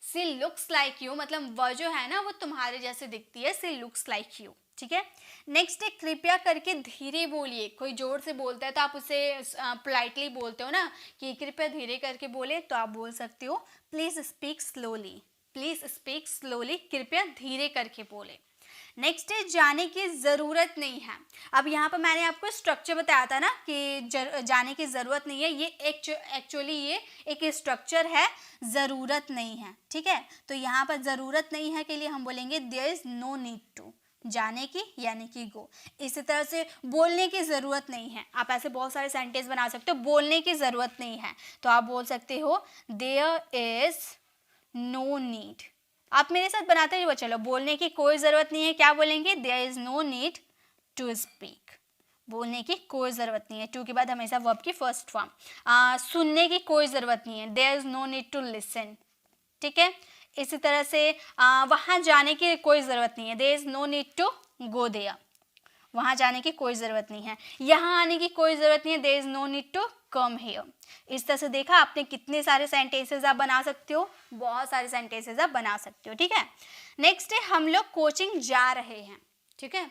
She looks like you, मतलब वह जो है ना वो तुम्हारे जैसे दिखती है, सी लुक्स लाइक यू। ठीक है, नेक्स्ट है कृपया करके धीरे बोलिए। कोई जोर से बोलता है तो आप उसे पोलाइटली बोलते हो ना कि कृपया धीरे करके बोले, तो आप बोल सकते हो please speak slowly. Please speak slowly, कृपया धीरे करके बोले। नेक्स्ट है जाने की ज़रूरत नहीं है। अब यहाँ पर मैंने आपको स्ट्रक्चर बताया था ना कि जाने की ज़रूरत नहीं है, ये एक्चुअली ये एक स्ट्रक्चर है, ज़रूरत नहीं है। ठीक है, तो यहाँ पर ज़रूरत नहीं है के लिए हम बोलेंगे there is no need to, जाने की यानी कि गो। इसी तरह से बोलने की ज़रूरत नहीं है, आप ऐसे बहुत सारे सेंटेंस बना सकते हो, बोलने की ज़रूरत नहीं है, तो आप बोल सकते हो देयर इज़ नो नीड। आप मेरे साथ बनाते हुए चलो, बोलने की कोई ज़रूरत नहीं है, क्या बोलेंगे, there is no need to speak. बोलने की कोई ज़रूरत नहीं है, टू के बाद हमेशा वर्ब की फर्स्ट फॉर्म। सुनने की कोई ज़रूरत नहीं है, there is no need to listen. ठीक है, इसी तरह से वहाँ जाने की कोई ज़रूरत नहीं है, there is no need to go there. वहाँ जाने की कोई ज़रूरत नहीं है, यहाँ आने की कोई ज़रूरत नहीं है, there is no need to come here. इस तरह से देखा आपने कितने सारे सेंटेंसेस आप बना सकते हो, बहुत सारे सेंटेंसेस आप बना सकते हो। ठीक है, नेक्स्ट है हम लोग कोचिंग जा रहे हैं। ठीक है,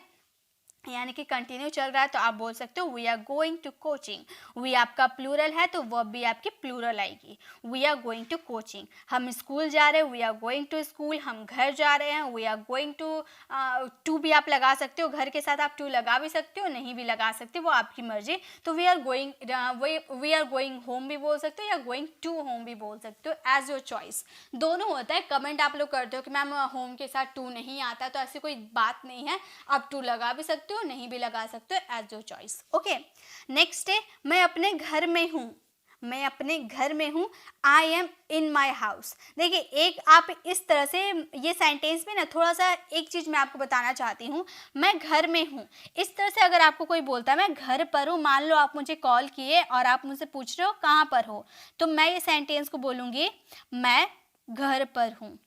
यानी कि कंटिन्यू चल रहा है, तो आप बोल सकते हो we are going to coaching. We आपका प्लूरल है तो वर्ब भी आपकी प्लूरल आएगी, we are going to coaching. हम स्कूल जा रहे हैं, we are going to school. हम घर जा रहे हैं, वी आर गोइंग टू भी आप लगा सकते हो, घर के साथ आप टू लगा भी सकते हो, नहीं भी लगा सकते, वो आपकी मर्जी। तो वी आर गोइंग होम भी बोल सकते हो या गोइंग टू होम भी बोल सकते हो, एज योर चॉइस। दोनों होता है। कमेंट आप लोग करते हो कि मैम होम के साथ टू नहीं आता, तो ऐसी कोई बात नहीं है, आप टू लगा भी सकते हो, नहीं भी लगा सकते हो, as your choice. Okay, next है मैं अपने घर में हूँ। मैं अपने घर में हूँ, I M in my house. देखिए, एक आप इस तरह से ये सेंटेंस में ना थोड़ा सा एक चीज़ मैं आपको बताना चाहती हूँ, मैं घर में हूँ। इस तरह से अगर आपको कोई बोलता है मैं घर पर हूँ, मान लो आप मुझे कॉल किए और आप मुझसे पूछ रहे हो कहाँ पर हो, तो मैं ये सेंटेंस को बोलूँगी मैं घर पर हूँ।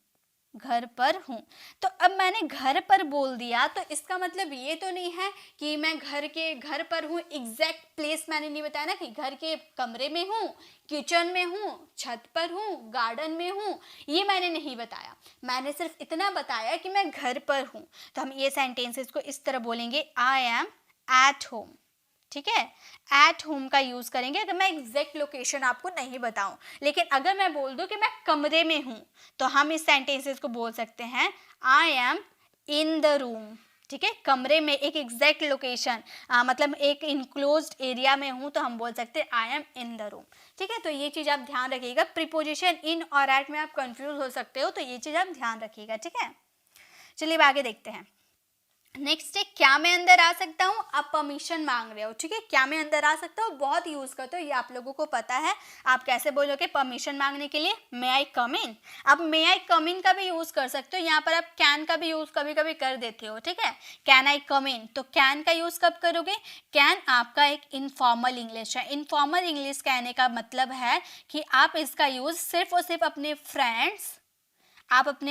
घर पर हूँ, तो अब मैंने घर पर बोल दिया, तो इसका मतलब ये तो नहीं है कि मैं घर पर हूँ, एग्जैक्ट प्लेस मैंने नहीं बताया ना कि घर के कमरे में हूँ, किचन में हूँ, छत पर हूँ, गार्डन में हूँ, ये मैंने नहीं बताया। मैंने सिर्फ इतना बताया कि मैं घर पर हूँ, तो हम ये सेंटेंसेस को इस तरह बोलेंगे आई एम एट होम। ठीक है, एट होम का यूज़ करेंगे अगर मैं एग्जैक्ट लोकेशन आपको नहीं बताऊं। लेकिन अगर मैं बोल दूं कि मैं कमरे में हूं, तो हम इस सेंटेंसेस को बोल सकते हैं I am in the room. ठीक है, कमरे में, एक एग्जैक्ट लोकेशन, मतलब एक इनक्लोज्ड एरिया में हूँ तो हम बोल सकते हैं I am in the room. ठीक है, तो ये चीज़ आप ध्यान रखिएगा। प्रीपोजिशन इन और एट में आप कंफ्यूज हो सकते हो, तो ये चीज़ आप ध्यान रखिएगा। ठीक है, चलिए अब आगे देखते हैं। नेक्स्ट है क्या मैं अंदर आ सकता हूँ। आप परमिशन मांग रहे हो। ठीक है, क्या मैं अंदर आ सकता हूँ बहुत यूज करते हो, ये आप लोगों को पता है। आप कैसे बोलोगे परमिशन मांगने के लिए, मे आई कम इन। अब मे आई कम इन का भी यूज कर सकते हो, यहाँ पर आप कैन का भी यूज कभी कभी कर देते हो। ठीक है, कैन आई कम इन, तो कैन का यूज कब करोगे। कैन आपका एक इनफॉर्मल इंग्लिश है। इनफॉर्मल इंग्लिश कहने का मतलब है कि आप इसका यूज सिर्फ और सिर्फ अपने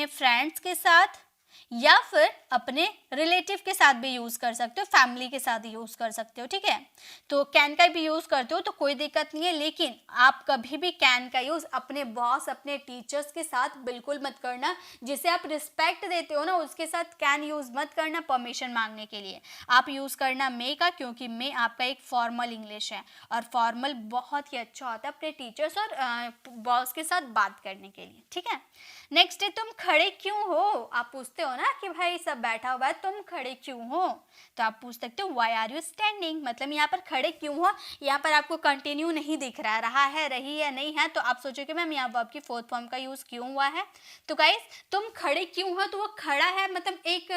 फ्रेंड्स के साथ या फिर अपने रिलेटिव के साथ भी यूज कर सकते हो, फैमिली के साथ यूज कर सकते हो। ठीक है, तो कैन का भी यूज करते हो तो कोई दिक्कत नहीं है, लेकिन आप कभी भी कैन का यूज अपने बॉस, अपने टीचर्स के साथ बिल्कुल मत करना। जिसे आप रिस्पेक्ट देते हो ना, उसके साथ कैन यूज मत करना परमिशन मांगने के लिए। आप यूज करना मे का, क्योंकि मे आपका एक फॉर्मल इंग्लिश है और फॉर्मल बहुत ही अच्छा होता है अपने टीचर्स और बॉस के साथ बात करने के लिए। ठीक है, नेक्स्ट है तुम खड़े क्यों हो। आप पूछते हो ना कि भाई सब बैठा हुआ है, तुम खड़े क्यों हो, तो आप पूछ सकते हो व्हाई आर यू स्टैंडिंग। मतलब यहाँ पर खड़े क्यों हो, यहाँ पर आपको कंटिन्यू नहीं दिख रहा है, रही है, नहीं है, तो आप सोचोगे मैम यहाँ वर्ब की फोर्थ फॉर्म का यूज क्यों हुआ है। तो गाइस तुम खड़े क्यों हो, तो वो खड़ा है मतलब एक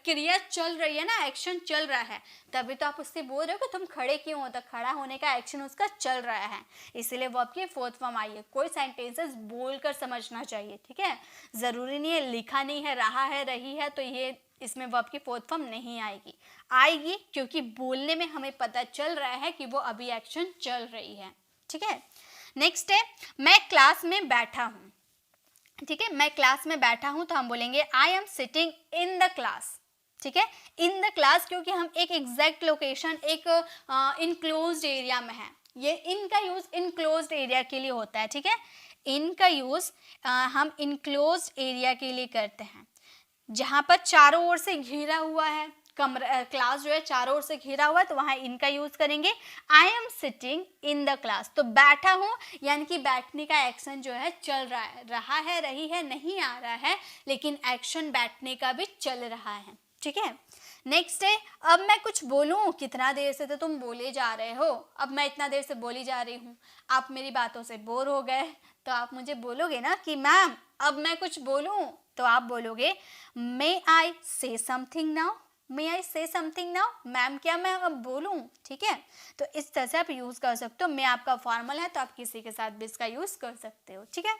क्रिया चल रही है ना, एक्शन चल रहा है, तभी तो आप उससे बोल रहे हो कि तुम खड़े क्यों हो, तो खड़ा होने का एक्शन उसका चल रहा है, इसलिए वर्ब की फोर्थ फॉर्म आई है। कोई सेंटेंसेस बोलकर समझना चाहिए। ठीक है, जरूरी नहीं है, लिखा नहीं है, रहा है, रही है, तो ये इसमें वर्ब की फोर्थ फॉर्म नहीं आएगी क्योंकि बोलने में हमें पता चल रहा है कि वो अभी एक्शन चल रही है। ठीक है, नेक्स्ट है मैं क्लास में बैठा हूँ। ठीक है, मैं क्लास में बैठा हूँ तो हम बोलेंगे I am sitting in the class. ठीक है, इन द क्लास क्योंकि हम एक एग्जैक्ट लोकेशन, एक इनक्लोज्ड एरिया में है। ये इन का यूज इनक्लोज्ड एरिया के लिए होता है। ठीक है, इन का यूज हम इनक्लोज्ड एरिया के लिए करते हैं, जहां पर चारों ओर से घिरा हुआ है, कमरा क्लास जो है चारों ओर से घिरा हुआ है, तो वहां इनका यूज करेंगे। I am sitting in the class, तो बैठा हूं यानी कि बैठने का एक्शन जो है चल रहा है, रही है, नहीं आ रहा है, लेकिन एक्शन बैठने का भी चल रहा है। ठीक है, नेक्स्ट है अब मैं कुछ बोलूं। कितना देर से तो तुम बोले जा रहे हो, अब मैं इतना देर से बोली जा रही हूँ, आप मेरी बातों से बोर हो गए, तो आप मुझे बोलोगे ना कि मैम अब मैं कुछ बोलूं, तो आप बोलोगे मे आई से समथिंग नाउ, मे आई से समथिंग नाउ, मैम क्या मैं अब बोलूं। ठीक है, तो इस तरह से आप यूज कर सकते हो। मैं आपका फॉर्मल है तो आप किसी के साथ भी इसका यूज कर सकते हो। ठीक है,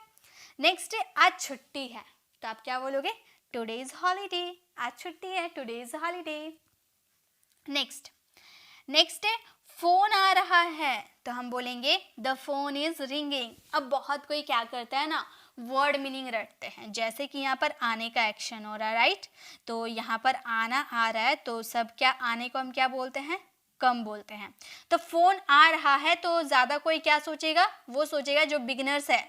नेक्स्ट है आज छुट्टी है, तो आप क्या बोलोगे टुडे इज हॉलीडे, आज छुट्टी है, टुडे इज हॉलीडे। नेक्स्ट है फोन आ रहा है, तो हम बोलेंगे द फोन इज रिंगिंग। अब बहुत कोई क्या करता है ना, वर्ड मीनिंग रटते हैं, जैसे कि यहाँ पर आने का एक्शन हो रहा है, राइट, तो यहाँ पर आना आ रहा है, तो सब क्या आने को हम क्या बोलते हैं, कम बोलते हैं। तो फोन आ रहा है तो ज़्यादा कोई क्या सोचेगा, वो सोचेगा जो बिगिनर्स है,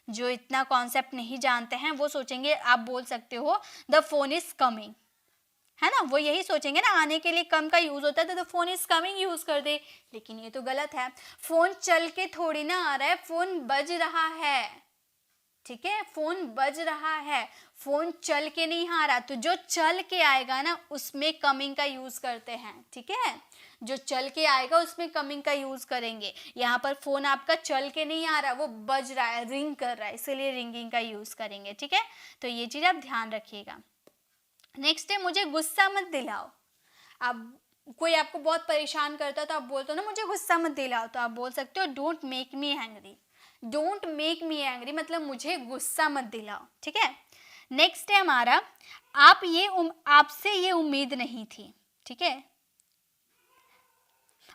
जो इतना कॉन्सेप्ट नहीं जानते हैं, वो सोचेंगे, आप बोल सकते हो द फोन इज कमिंग, है ना, वो यही सोचेंगे ना, आने के लिए कम का यूज होता है तो फोन इज कमिंग यूज कर दे, लेकिन ये तो गलत है। फोन चल के थोड़ी ना आ रहा है, फोन बज रहा है। ठीक है, फोन बज रहा है, फोन चल के नहीं आ रहा, तो जो चल के आएगा ना उसमें कमिंग का यूज करते हैं। ठीक है, जो चल के आएगा उसमें कमिंग का यूज करेंगे। यहाँ पर फोन आपका चल के नहीं आ रहा, वो बज रहा है, रिंग कर रहा है, इसीलिए रिंगिंग का यूज करेंगे। ठीक है, तो ये चीज आप ध्यान रखिएगा। नेक्स्ट है मुझे गुस्सा मत दिलाओ। अब कोई आपको बहुत परेशान करता है तो आप बोलते हो ना मुझे गुस्सा मत दिलाओ, तो आप बोल सकते हो don't make me angry. Don't make me angry मतलब मुझे गुस्सा मत दिलाओ। ठीक है, नेक्स्ट है हमारा आपसे ये उम्मीद नहीं थी। ठीक है,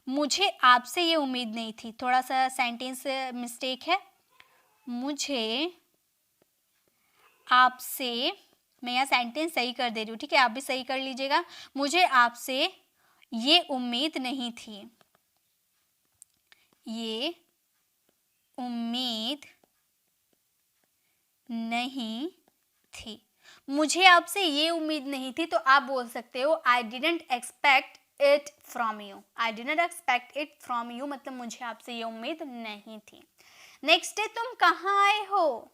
मुझे आपसे ये उम्मीद नहीं थी, थोड़ा सा सेंटेंस मिस्टेक है। मुझे आपसे, मैं यहाँ सेंटेंस सही कर दे रही हूँ, ठीक है, आप भी सही कर लीजिएगा। मुझे आपसे ये उम्मीद नहीं थी, ये उम्मीद नहीं थी। मुझे आपसे ये उम्मीद नहीं थी, तो आप बोल सकते हो I didn't expect it from you. I didn't expect it from you मतलब मुझे आपसे ये उम्मीद नहीं थी। नेक्स्ट है तुम कहाँ आए हो।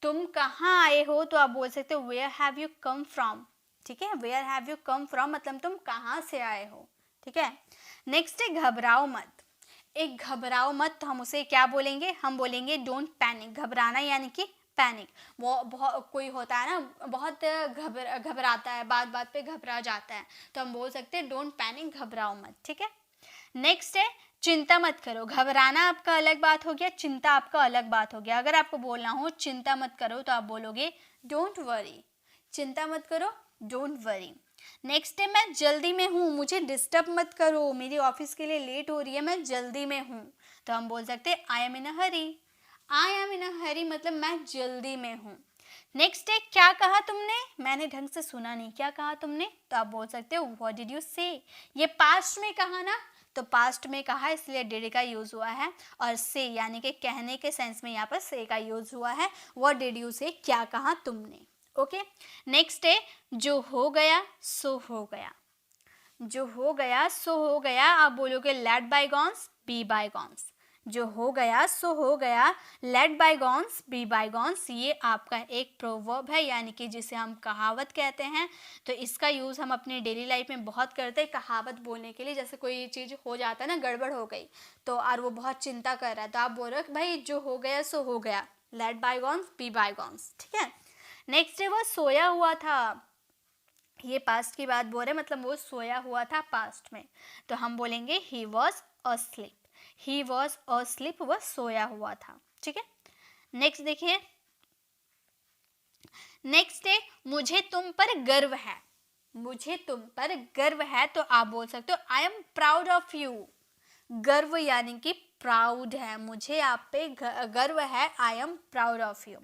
तुम कहाँ आए हो तो आप बोल सकते हो where have you come from. ठीक है, where have you come from मतलब तुम कहाँ से आए हो, ठीक है। नेक्स्ट है घबराओ मत। एक घबराओ मत तो हम उसे क्या बोलेंगे, हम बोलेंगे डोंट पैनिक। घबराना यानी कि पैनिक। वो बहुत कोई होता है ना बहुत घबराता है, बात बात पे घबरा जाता है, तो हम बोल सकते हैं डोंट पैनिक, घबराओ मत, ठीक है। नेक्स्ट है चिंता मत करो। घबराना आपका अलग बात हो गया, चिंता आपका अलग बात हो गया। अगर आपको बोलना हो चिंता मत करो तो आप बोलोगे डोंट वरी। चिंता मत करो, डोंट वरी। नेक्स्ट है मैं जल्दी में हूँ, मुझे डिस्टर्ब मत करो, मेरी ऑफिस के लिए लेट हो रही है, मैं जल्दी में हूँ, तो हम बोल सकते हैं I am in a Hari. I am इन अ हरी मतलब मैं जल्दी में हूँ। नेक्स्ट है क्या कहा तुमने, मैंने ढंग से सुना नहीं, क्या कहा तुमने, तो आप बोल सकते हो व्हाट डिड यू से। ये पास्ट में कहा ना, तो पास्ट में कहा इसलिए डिड का यूज हुआ है, और से यानी कि कहने के सेंस में यहाँ पर से का यूज हुआ है। व्हाट डिड यू से, क्या कहा तुमने, ओके। नेक्स्ट है जो हो गया सो हो गया। जो हो गया सो हो गया, आप बोलोगे लेट बायगॉन्स बी बायगॉन्स। जो हो गया सो हो गया, लेट बायगॉन्स बी बायगॉन्स, ये आपका एक प्रोवर्ब है, यानी कि जिसे हम कहावत कहते हैं। तो इसका यूज़ हम अपनी डेली लाइफ में बहुत करते हैं कहावत बोलने के लिए। जैसे कोई चीज़ हो जाता है ना, गड़बड़ हो गई तो और वो बहुत चिंता कर रहा है, तो आप बोल रहे हो भाई जो हो गया सो हो गया, लेट बायगॉन्स बी बायगॉन्स, ठीक है। नेक्स्ट है वो सोया हुआ था। ये पास्ट की बात बोल रहे हैं, मतलब वो सोया हुआ था पास्ट में, तो हम बोलेंगे he was asleep. He was asleep, वह सोया हुआ था, ठीक है। नेक्स्ट देखिए, नेक्स्ट है मुझे तुम पर गर्व है। मुझे तुम पर गर्व है तो आप बोल सकते हो I am proud of you. गर्व यानी कि प्राउड है, मुझे आप पे गर्व है, I am proud of you.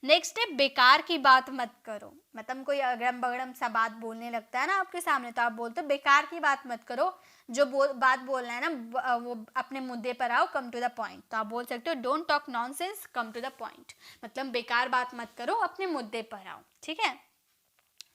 Next है बेकार की बात मत करो। मतलब कोई अगड़म बगड़म सा बात बोलने लगता है ना आपके सामने, तो आप बोलते हो बेकार की बात मत करो, जो बात बोलना है ना वो अपने मुद्दे पर आओ, कम टू द पॉइंट। तो आप बोल सकते हो don't talk nonsense, come to the point. मतलब बेकार बात मत करो, अपने मुद्दे पर आओ, ठीक है।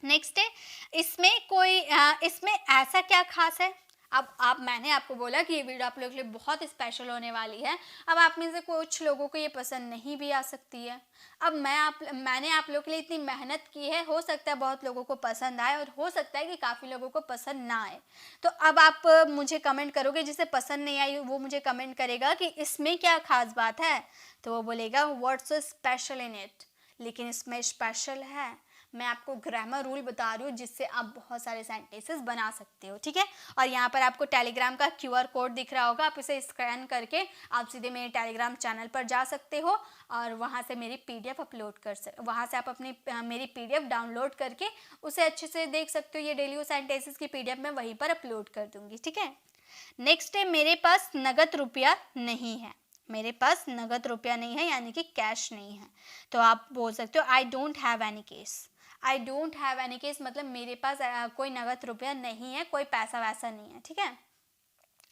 नेक्स्ट है इसमें ऐसा क्या खास है। अब मैंने आपको बोला कि ये वीडियो आप लोगों के लिए बहुत स्पेशल होने वाली है। अब आप में से कुछ लोगों को ये पसंद नहीं भी आ सकती है। अब मैंने आप लोगों के लिए इतनी मेहनत की है, हो सकता है बहुत लोगों को पसंद आए और हो सकता है कि काफ़ी लोगों को पसंद ना आए। तो अब आप मुझे कमेंट करोगे, जिसे पसंद नहीं आई वो मुझे कमेंट करेगा कि इसमें क्या खास बात है, तो वो बोलेगा what's so special in it. लेकिन इसमें स्पेशल है, मैं आपको ग्रामर रूल बता रही हूँ जिससे आप बहुत सारे सेंटेंसेस बना सकते हो, ठीक है। और यहाँ पर आपको टेलीग्राम का QR कोड दिख रहा होगा, आप इसे स्कैन करके आप सीधे मेरे टेलीग्राम चैनल पर जा सकते हो और वहाँ से मेरी PDF अपलोड वहाँ से आप अपनी मेरी PDF डाउनलोड करके उसे अच्छे से देख सकते हो। ये डेली यूज सेंटेंसेस की PDF मैं वहीं पर अपलोड कर दूँगी, ठीक है। नेक्स्ट है मेरे पास नगद रुपया नहीं है। मेरे पास नगद रुपया नहीं है यानी कि कैश नहीं है, तो आप बोल सकते हो I don't have any case. I don't have any case मतलब मेरे पास कोई नगद रुपया नहीं है, कोई पैसा वैसा नहीं है, ठीक है।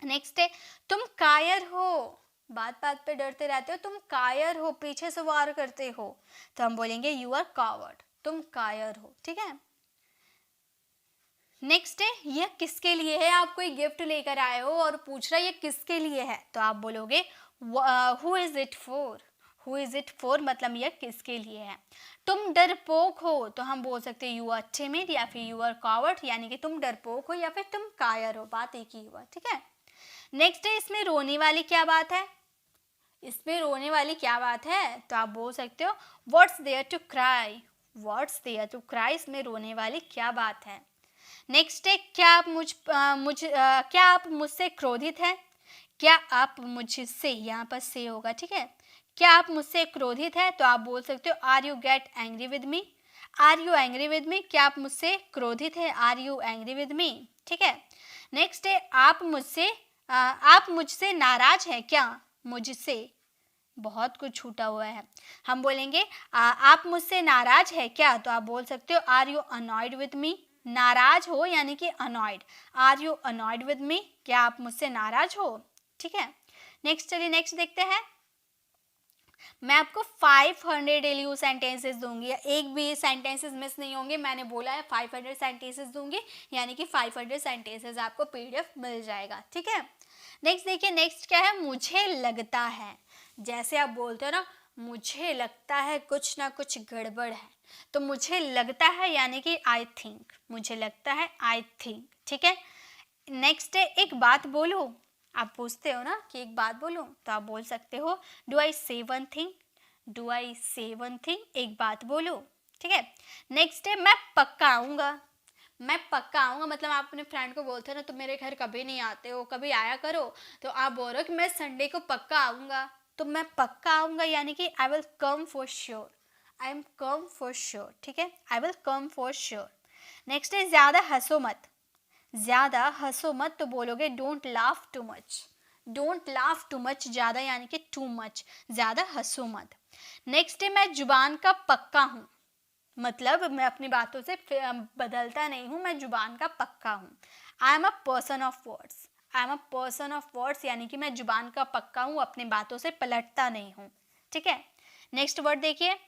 नेक्स्ट है तुम कायर हो। बात बात पे डरते रहते हो, तुम कायर हो, पीछे से वार करते हो, तो हम बोलेंगे यू आर कावर्ड। तुम कायर हो, ठीक है। नेक्स्ट है यह किसके लिए है। आप कोई गिफ्ट लेकर आए हो और पूछ रहा है ये किसके लिए है, तो आप बोलोगे who is it for. Who is it for मतलब यह किसके लिए है। तुम डरपोक हो, तो हम बोल सकते हैं यू आर टिमिड या फिर यू आर कावर्ड, यानी कि तुम डरपोक हो या फिर तुम कायर हो, बात एक ही हुआ, ठीक है। नेक्स्ट है इसमें रोने वाली क्या बात है। इसमें रोने वाली क्या बात है, तो आप बोल सकते हो what's there to cry. What's there to cry, इसमें रोने वाली क्या बात है। नेक्स्ट है क्या आप मुझसे क्रोधित हैं। क्या आप मुझसे, यहाँ पर से होगा, ठीक है। क्या आप मुझसे क्रोधित हैं, तो आप बोल सकते हो are you get angry with me. Are you angry with me, क्या आप मुझसे क्रोधित हैं, are you angry with me, ठीक है। नेक्स्ट है आप मुझसे नाराज हैं क्या। मुझसे बहुत कुछ छूटा हुआ है, हम बोलेंगे आप मुझसे नाराज है क्या, तो आप बोल सकते हो are you annoyed with me. नाराज हो यानी कि annoyed, are you annoyed with me, क्या आप मुझसे नाराज हो, ठीक है। नेक्स्ट चलिए नेक्स्ट देखते हैं। मैं आपको 500 डेली यूज सेंटेंसेस दूंगी, एक भी सेंटेंसेस मिस नहीं होंगे। मैंने बोला है 500 सेंटेंसेस दूंगी, यानी कि 500 सेंटेंसेस आपको PDF मिल जाएगा, ठीक है। नेक्स्ट देखिए, नेक्स्ट क्या है, मुझे लगता है। जैसे आप बोलते हो ना मुझे लगता है कुछ ना कुछ गड़बड़ है। तो मुझे लगता है यानी कि आई थिंक, मुझे लगता है आई थिंक, ठीक है। नेक्स्ट है एक बात बोलूं। आप पूछते हो ना कि एक बात बोलूं, तो आप बोल सकते हो डू आई से वन थिंग, डू आई से वन थिंग, एक बात बोलूं, ठीक है। नेक्स्ट है मैं पक्का आऊँगा। मैं पक्का आऊँगा मतलब आप अपने फ्रेंड को बोलते हो ना तुम मेरे घर कभी नहीं आते हो, कभी आया करो, तो आप बोल रहे हो कि मैं संडे को पक्का आऊँगा। तो मैं पक्का आऊँगा यानी कि I will come for sure, I am come for sure, ठीक है, I will come for sure. Next है ज़्यादा हंसो मत। ज़्यादा हंसो मत तो बोलोगे don't laugh too much, don't laugh too much, ज़्यादा यानी कि टू मच, ज़्यादा हंसो मत। नेक्स्ट है मैं जुबान का पक्का हूँ, मतलब मैं अपनी बातों से बदलता नहीं हूँ, मैं जुबान का पक्का हूँ। I am a person of words, I am a person of words यानी कि मैं जुबान का पक्का हूँ, अपनी बातों से पलटता नहीं हूँ, ठीक है। नेक्स्ट वर्ड देखिए,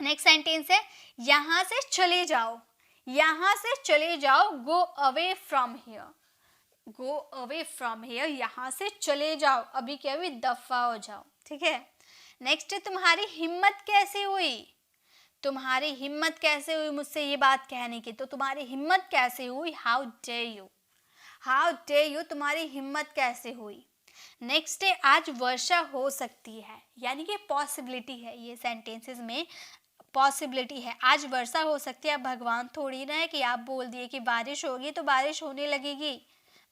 नेक्स्ट सेंटेंस है यहाँ से चले जाओ, यहाँ से चले जाओ, go away from here, go away from here, यहाँ से चले जाओ, अभी क्या हुई, दफा हो जाओ, ठीक है। नेक्स्ट है तुम्हारी हिम्मत कैसे हुई, तुम्हारी हिम्मत कैसे हुई मुझसे ये बात कहने की, तो तुम्हारी हिम्मत कैसे हुई, how day you, how day you, तुम्हारी हिम्मत कैसे हुई। नेक्स्ट है आज वर्षा हो सकती है, यानी कि पॉसिबिलिटी है, ये सेंटेंसेस में पॉसिबिलिटी है, आज वर्षा हो सकती है। अब भगवान थोड़ी ना है कि आप बोल दिए कि बारिश होगी तो बारिश होने लगेगी,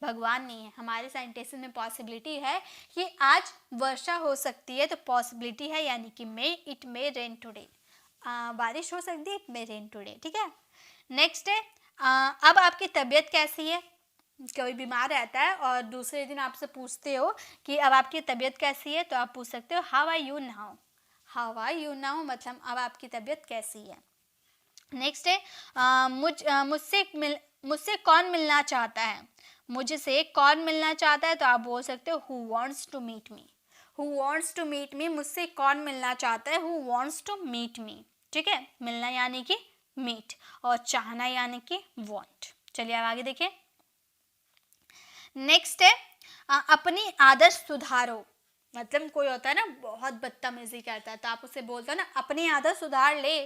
भगवान नहीं है। हमारे सेंटेंसेस में पॉसिबिलिटी है कि आज वर्षा हो सकती है, तो पॉसिबिलिटी है यानी कि मे, इट मे रेन टुडे, बारिश हो सकती है, इट मे रेन टुडे, ठीक है। नेक्स्ट है अब आपकी तबीयत कैसी है, कोई बीमार रहता है और दूसरे दिन आपसे पूछते हो कि अब आपकी तबीयत कैसी है, तो आप पूछ सकते हो how are you now, how are you now, मतलब अब आपकी तबीयत कैसी है। नेक्स्ट है मुझसे कौन मिलना चाहता है, मुझसे कौन मिलना चाहता है, तो आप बोल सकते हो who wants to meet me, who wants to meet me, मुझसे कौन मिलना चाहता है, who wants to meet me, ठीक है। मिलना यानी कि मीट और चाहना यानी कि वांट। चलिए अब आगे देखिए। नेक्स्ट है अपनी आदत सुधारो, मतलब कोई होता है ना बहुत बदतमीजी करता है, तो आप उससे बोलते हो ना अपनी आदत सुधार ले,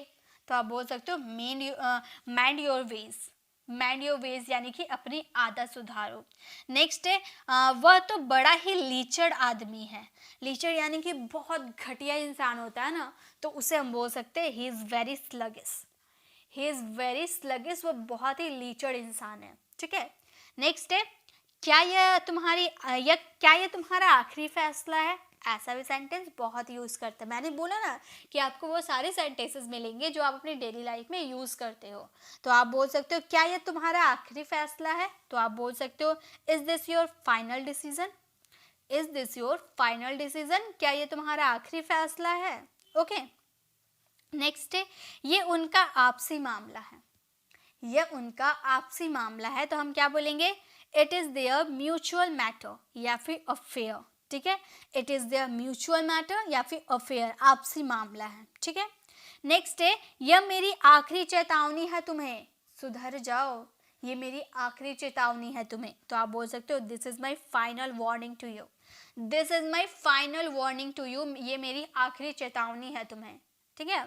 तो आप बोल सकते हो mind your ways, mind your ways यानी कि अपनी आदत सुधारो। नेक्स्ट है वह तो बड़ा ही लीचड़ आदमी है, लीचड़ यानी कि बहुत घटिया इंसान होता है ना, तो उसे हम बोल सकते हैं he is very sluggish, he is very sluggish, वो बहुत ही लीचड़ इंसान है, ठीक है। नेक्स्ट है क्या यह तुम्हारा आखिरी फैसला है, ऐसा भी सेंटेंस बहुत यूज़ करते हैं। मैंने बोला ना कि आपको वो सारे सेंटेंसेस मिलेंगे जो आप अपनी डेली लाइफ में यूज़ करते हो, तो आप बोल सकते हो क्या यह तुम्हारा आखिरी फैसला है, तो आप बोल सकते हो is this your final decision, is this your final decision, क्या ये तुम्हारा आखिरी फैसला है, ओके। नेक्स्ट है ये उनका आपसी मामला है, यह उनका आपसी मामला है, तो हम क्या बोलेंगे it is there mutual matter या फिर अफेयर, ठीक है। It is there mutual matter या फिर अफेयर, आपसी मामला है, ठीक है। नेक्स्ट है यह मेरी आखिरी चेतावनी है तुम्हें, सुधर जाओ, ये मेरी आखिरी चेतावनी है तुम्हें, तो आप बोल सकते हो this is my final warning to you, this is my final warning to you, ये मेरी आखिरी चेतावनी है तुम्हें, ठीक है।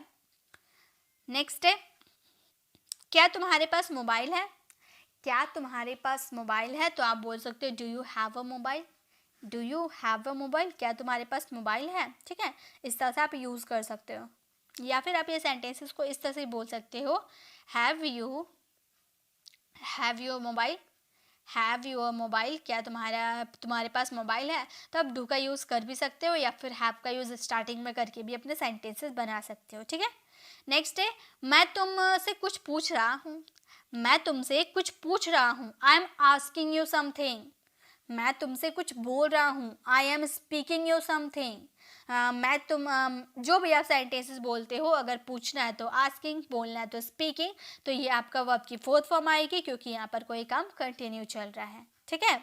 नेक्स्ट है क्या तुम्हारे पास मोबाइल है, क्या तुम्हारे पास मोबाइल है, तो आप बोल सकते हो do you have a mobile, do you have a mobile, क्या तुम्हारे पास मोबाइल है, ठीक है। इस तरह से आप यूज़ कर सकते हो, या फिर आप ये सेंटेंसेस को इस तरह से बोल सकते हो have you mobile, have your mobile, क्या तुम्हारे पास मोबाइल है, तो आप डू का यूज़ कर भी सकते हो या फिर हैव का यूज़ स्टार्टिंग में करके भी अपने सेंटेंसेस बना सकते हो, ठीक है। नेक्स्ट है मैं तुमसे कुछ पूछ रहा हूँ, मैं तुमसे कुछ पूछ रहा हूँ, I am asking you something, मैं तुमसे कुछ बोल रहा हूँ, I am speaking you something. जो भी आप सेंटेंसेस बोलते हो, अगर पूछना है तो आस्किंग, बोलना है तो स्पीकिंग, तो ये आपका वर्ब की फोर्थ फॉर्म आएगी क्योंकि यहाँ पर कोई काम कंटिन्यू चल रहा है, ठीक है।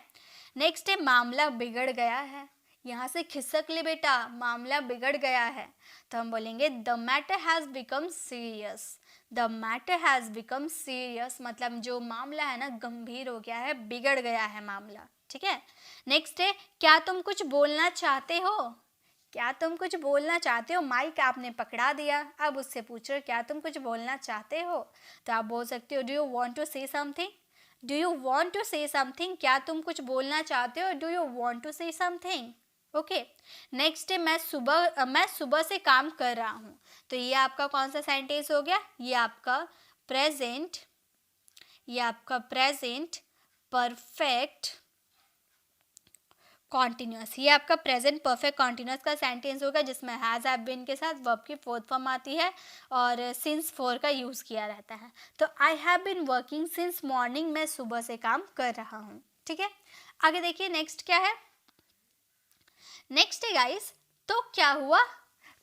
नेक्स्ट है मामला बिगड़ गया है, यहाँ से खिसक ले बेटा, मामला बिगड़ गया है, तो हम बोलेंगे the matter has become serious, the matter has become serious, मतलब जो मामला है ना गंभीर हो गया है, बिगड़ गया है मामला, ठीक है। नेक्स्ट है क्या तुम कुछ बोलना चाहते हो, क्या तुम कुछ बोलना चाहते हो? माइक आपने पकड़ा दिया, अब उससे पूछ रहे हो क्या तुम कुछ बोलना चाहते हो? तो आप बोल सकते हो do you want to say something, do you want to say something, क्या तुम कुछ बोलना चाहते हो, do you want to say something. Okay, next है मैं सुबह से काम कर रहा हूँ। तो ये आपका कौन सा सेंटेंस हो गया? ये आपका प्रेजेंट परफेक्ट कॉन्टिन्यूस, ये आपका प्रेजेंट परफेक्ट कॉन्टिन्यूस का सेंटेंस होगा जिसमें हैज हैव बीन के साथ वर्ब की फोर्थ फॉर्म आती है और सिंस फोर का यूज़ किया रहता है। तो I have been working since morning, मैं सुबह से काम कर रहा हूँ। ठीक है, आगे देखिए नेक्स्ट क्या है। नेक्स्ट है गाइस, तो क्या हुआ?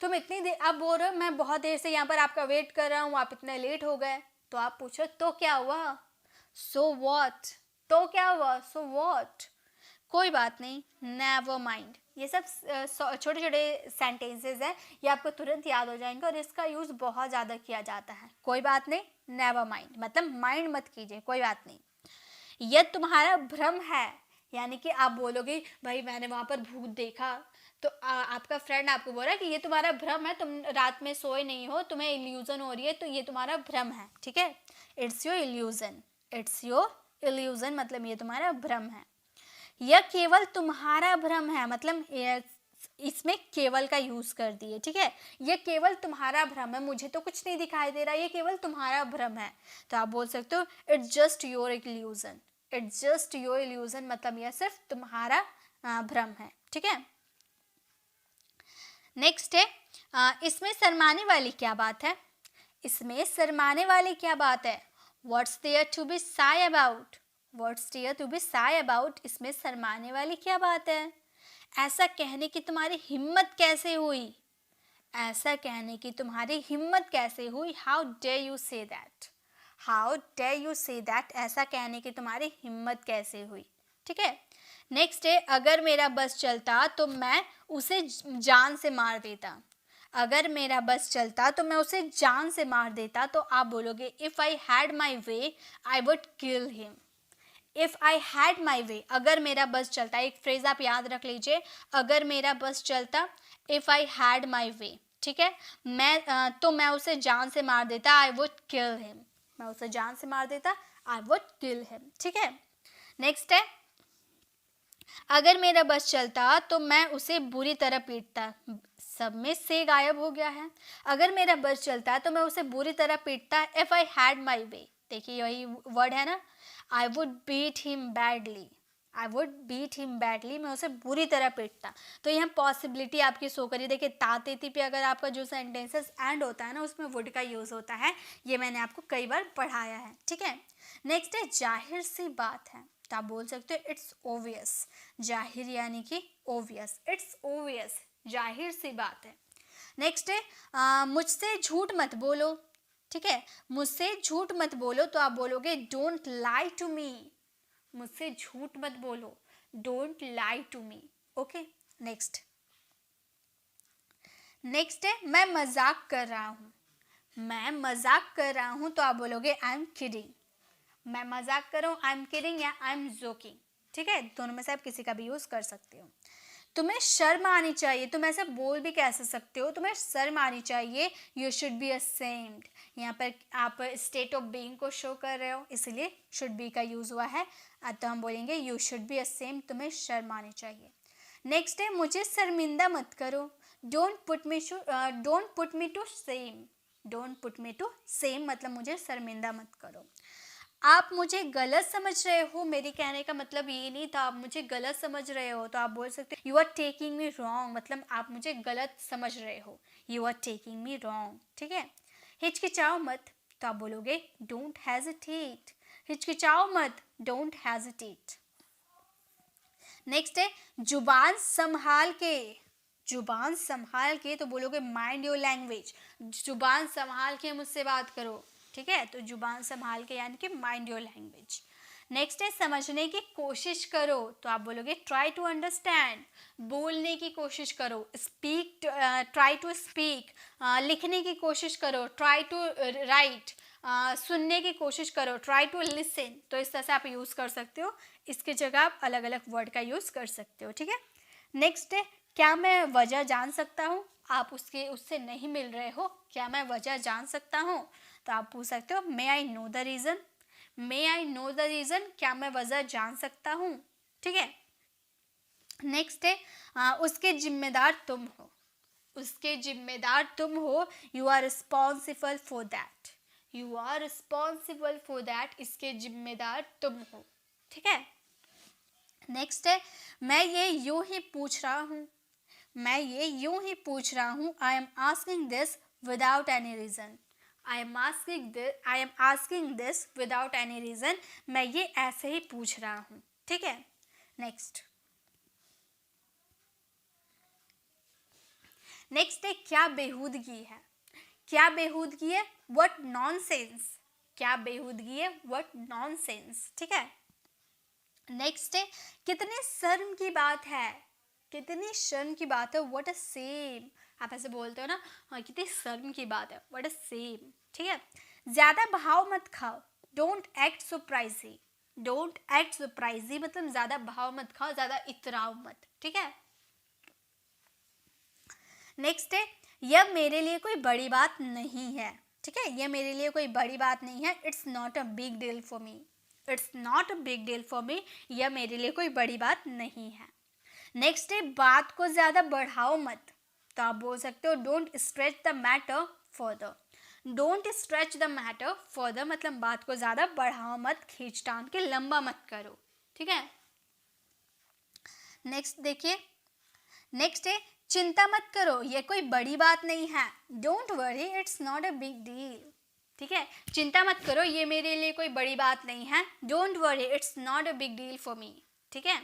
तुम इतनी देर, आप बोल रहे हो मैं बहुत देर से यहाँ पर आपका वेट कर रहा हूँ, आप इतने लेट हो गए। तो आप पूछो तो क्या हुआ? सो व्हाट, तो क्या हुआ? सो व्हाट, कोई बात नहीं, नेवर माइंड। ये सब छोटे छोटे सेंटेंसेस हैं, ये आपको तुरंत याद हो जाएंगे और इसका यूज़ बहुत ज़्यादा किया जाता है। कोई बात नहीं, नेवर माइंड मतलब माइंड मत कीजिए, कोई बात नहीं। यह तुम्हारा भ्रम है, यानी कि आप बोलोगे भाई मैंने वहाँ पर भूत देखा, तो आपका फ्रेंड आपको बोल रहा है कि ये तुम्हारा भ्रम है, तुम रात में सोए नहीं हो, तुम्हें इल्यूजन हो रही है, तो ये तुम्हारा भ्रम है। ठीक है, it's your illusion, it's your illusion मतलब ये तुम्हारा भ्रम है। यह केवल तुम्हारा भ्रम है, मतलब इसमें केवल का यूज कर दिए। ठीक है, यह केवल तुम्हारा भ्रम है, मुझे तो कुछ नहीं दिखाई दे रहा, ये केवल तुम्हारा भ्रम है। तो आप बोल सकते हो it's just your illusion, it's just your illusion मतलब यह सिर्फ तुम्हारा भ्रम है। ठीक है, नेक्स्ट है इसमें शर्माने वाली क्या बात है? इसमें शर्माने वाली क्या बात है? What's there to be shy about, what's there to be shy about, इसमें शर्माने वाली क्या बात है? ऐसा कहने की तुम्हारी हिम्मत कैसे हुई, ऐसा कहने की तुम्हारी हिम्मत कैसे हुई? How dare you say that, how dare you say that, ऐसा कहने की तुम्हारी हिम्मत कैसे हुई। ठीक है, नेक्स्ट है अगर मेरा बस चलता तो मैं उसे जान से मार देता, अगर मेरा बस चलता तो मैं उसे जान से मार देता। तो आप बोलोगे if I had my way I would kill him, if I had my way, अगर मेरा बस चलता, एक फ्रेज आप याद रख लीजिए, अगर मेरा बस चलता, इफ़ आई हैड माई वे। ठीक है, तो मैं उसे जान से मार देता, आई वुड किल हिम, मैं उसे जान से मार देता, आई वुड किल हिम। ठीक है, नेक्स्ट है अगर मेरा बस चलता तो मैं उसे बुरी तरह पीटता, सब में से गायब हो गया है। अगर मेरा बस चलता तो मैं उसे बुरी तरह पीटता, इफ आई हैड माई वे, देखिए यही वर्ड है ना, I would beat him badly, I would beat him badly, मैं उसे बुरी तरह पीटता। तो यहाँ पॉसिबिलिटी आपकी शो करिए, देखिए तातेती पे अगर आपका जो सेंटेंसेस एंड होता है ना उसमें वुड का यूज़ होता है, ये मैंने आपको कई बार पढ़ाया है। ठीक है, नेक्स्ट है जाहिर सी बात है, तो आप बोल सकते हो इट्स ओवियस, जाहिर यानी कि ओवियस, इट्स ओवियस, जाहिर सी बात है। नेक्स्ट है मुझसे झूठ मत बोलो। ठीक है, मुझसे झूठ मत बोलो, तो आप बोलोगे डोंट लाई टू मी, मुझसे झूठ मत बोलो, don't lie to me. Okay, next next है मैं मजाक कर रहा हूँ, मैं मजाक कर रहा हूँ, तो आप बोलोगे आई एम किडिंग, मैं मजाक कर रहा हूँ, आई एम किडिंग या आई एम जोकिंग। ठीक है, दोनों में से आप किसी का भी यूज़ कर सकते हो। तुम्हें शर्म आनी चाहिए, तुम ऐसे बोल भी कैसे सकते हो, तुम्हें शर्म आनी चाहिए, यू शुड बी असेम्ड, यहाँ पर आप स्टेट ऑफ बीइंग को शो कर रहे हो इसलिए शुड बी का यूज़ हुआ है, तो हम बोलेंगे यू शुड बी असेम्ड, तुम्हें शर्म आनी चाहिए। नेक्स्ट है मुझे शर्मिंदा मत करो, don't put me to shame, don't put me to shame मतलब मुझे शर्मिंदा मत करो। आप मुझे गलत समझ रहे हो, मेरी कहने का मतलब ये नहीं था, आप मुझे गलत समझ रहे हो, तो आप बोल सकते हो you are taking me wrong, मतलब आप मुझे गलत समझ रहे हो, you are taking me wrong. ठीक है, हिचकिचाओ मत, तो आप बोलोगे डोंट हेजिटेट, हिचकिचाओ मत, डोंट हेजिटेट। नेक्स्ट है जुबान संभाल के, जुबान संभाल के, तो बोलोगे माइंड योर लैंग्वेज, जुबान संभाल के मुझसे बात करो। ठीक है, तो जुबान संभाल के यानी कि माइंड योर लैंग्वेज। नेक्स्ट है समझने की कोशिश करो, तो आप बोलोगे ट्राई टू अंडरस्टैंड, बोलने की कोशिश करो, स्पीक, ट्राई टू स्पीक, लिखने की कोशिश करो, ट्राई टू राइट, सुनने की कोशिश करो, ट्राई टू लिसन। तो इस तरह से आप यूज़ कर सकते हो, इसकी जगह आप अलग अलग वर्ड का यूज़ कर सकते हो। ठीक है, नेक्स्ट है क्या मैं वजह जान सकता हूँ? आप उससे नहीं मिल रहे हो, क्या मैं वजह जान सकता हूँ? तो आप पूछ सकते हो may I know the reason. May I know the reason, क्या मैं वजह जान सकता हूँ? ठीक है। नेक्स्ट है उसके जिम्मेदार तुम हो। उसके जिम्मेदार तुम हो, you are responsible for that. You are responsible for that, इसके जिम्मेदार तुम हो। ठीक है। नेक्स्ट है मैं ये यूं ही पूछ रहा हूँ। मैं ये यूं ही पूछ रहा हूँ, I am asking this without any reason. I am asking this without any reason, मैं ये ऐसे ही पूछ रहा हूँ। ठीक है। नेक्स्ट है क्या बेहूदगी है। क्या बेहूदगी है, व्हाट नॉनसेंस। क्या बेहूदगी है, व्हाट नॉनसेंस। ठीक है। नेक्स्ट है कितने शर्म की बात है। कितनी शर्म की बात है, व्हाट अ सेम। आप ऐसे बोलते हो ना, हाँ कितनी शर्म की बात है, व्हाट अ सेम। ठीक है। ज्यादा भाव मत खाओ, डोंट एक्ट सरप्राइजी। डोंट एक्ट सरप्राइजी मतलब ज्यादा भाव मत खाओ, ज्यादा इतराओ मत। ठीक है। नेक्स्ट है यह मेरे लिए कोई बड़ी बात नहीं है। ठीक है, यह मेरे लिए कोई बड़ी बात नहीं है, it's not a big deal for me. It's not a big deal for me, यह मेरे लिए कोई बड़ी बात नहीं है। नेक्स्ट है बात को ज़्यादा बढ़ाओ मत। तो आप बोल सकते हो don't stretch the matter further. Don't stretch the matter further मतलब बात को ज़्यादा बढ़ाओ मत, खींच तान के लंबा मत करो। ठीक है। नेक्स्ट देखिए, नेक्स्ट है चिंता मत करो, ये कोई बड़ी बात नहीं है। Don't worry, it's not a big deal. ठीक है, चिंता मत करो, ये मेरे लिए कोई बड़ी बात नहीं है। Don't worry, it's not a big deal for me. ठीक है।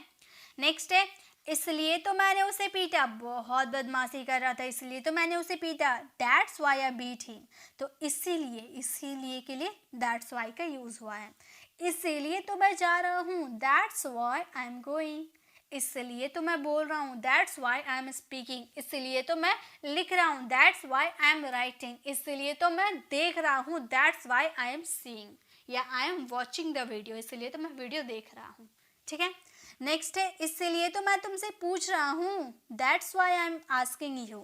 नेक्स्ट है इसलिए तो मैंने उसे पीटा, बहुत बदमाशी कर रहा था इसलिए तो मैंने उसे पीटा। That's why I beat him. तो इसीलिए, इसीलिए के लिए दैट्स वाई का यूज हुआ है। इसीलिए तो मैं जा रहा हूँ, that's why I am going. इसलिए तो मैं बोल रहा हूँ, that's why I am speaking. इसलिए तो मैं लिख रहा हूँ, that's why I am writing. इसलिए तो मैं देख रहा हूँ, that's why I am seeing. या I am watching the video, इसलिए तो मैं वीडियो देख रहा हूँ। ठीक है। नेक्स्ट है इसलिए तो मैं तुमसे पूछ रहा हूँ, that's why I am asking you.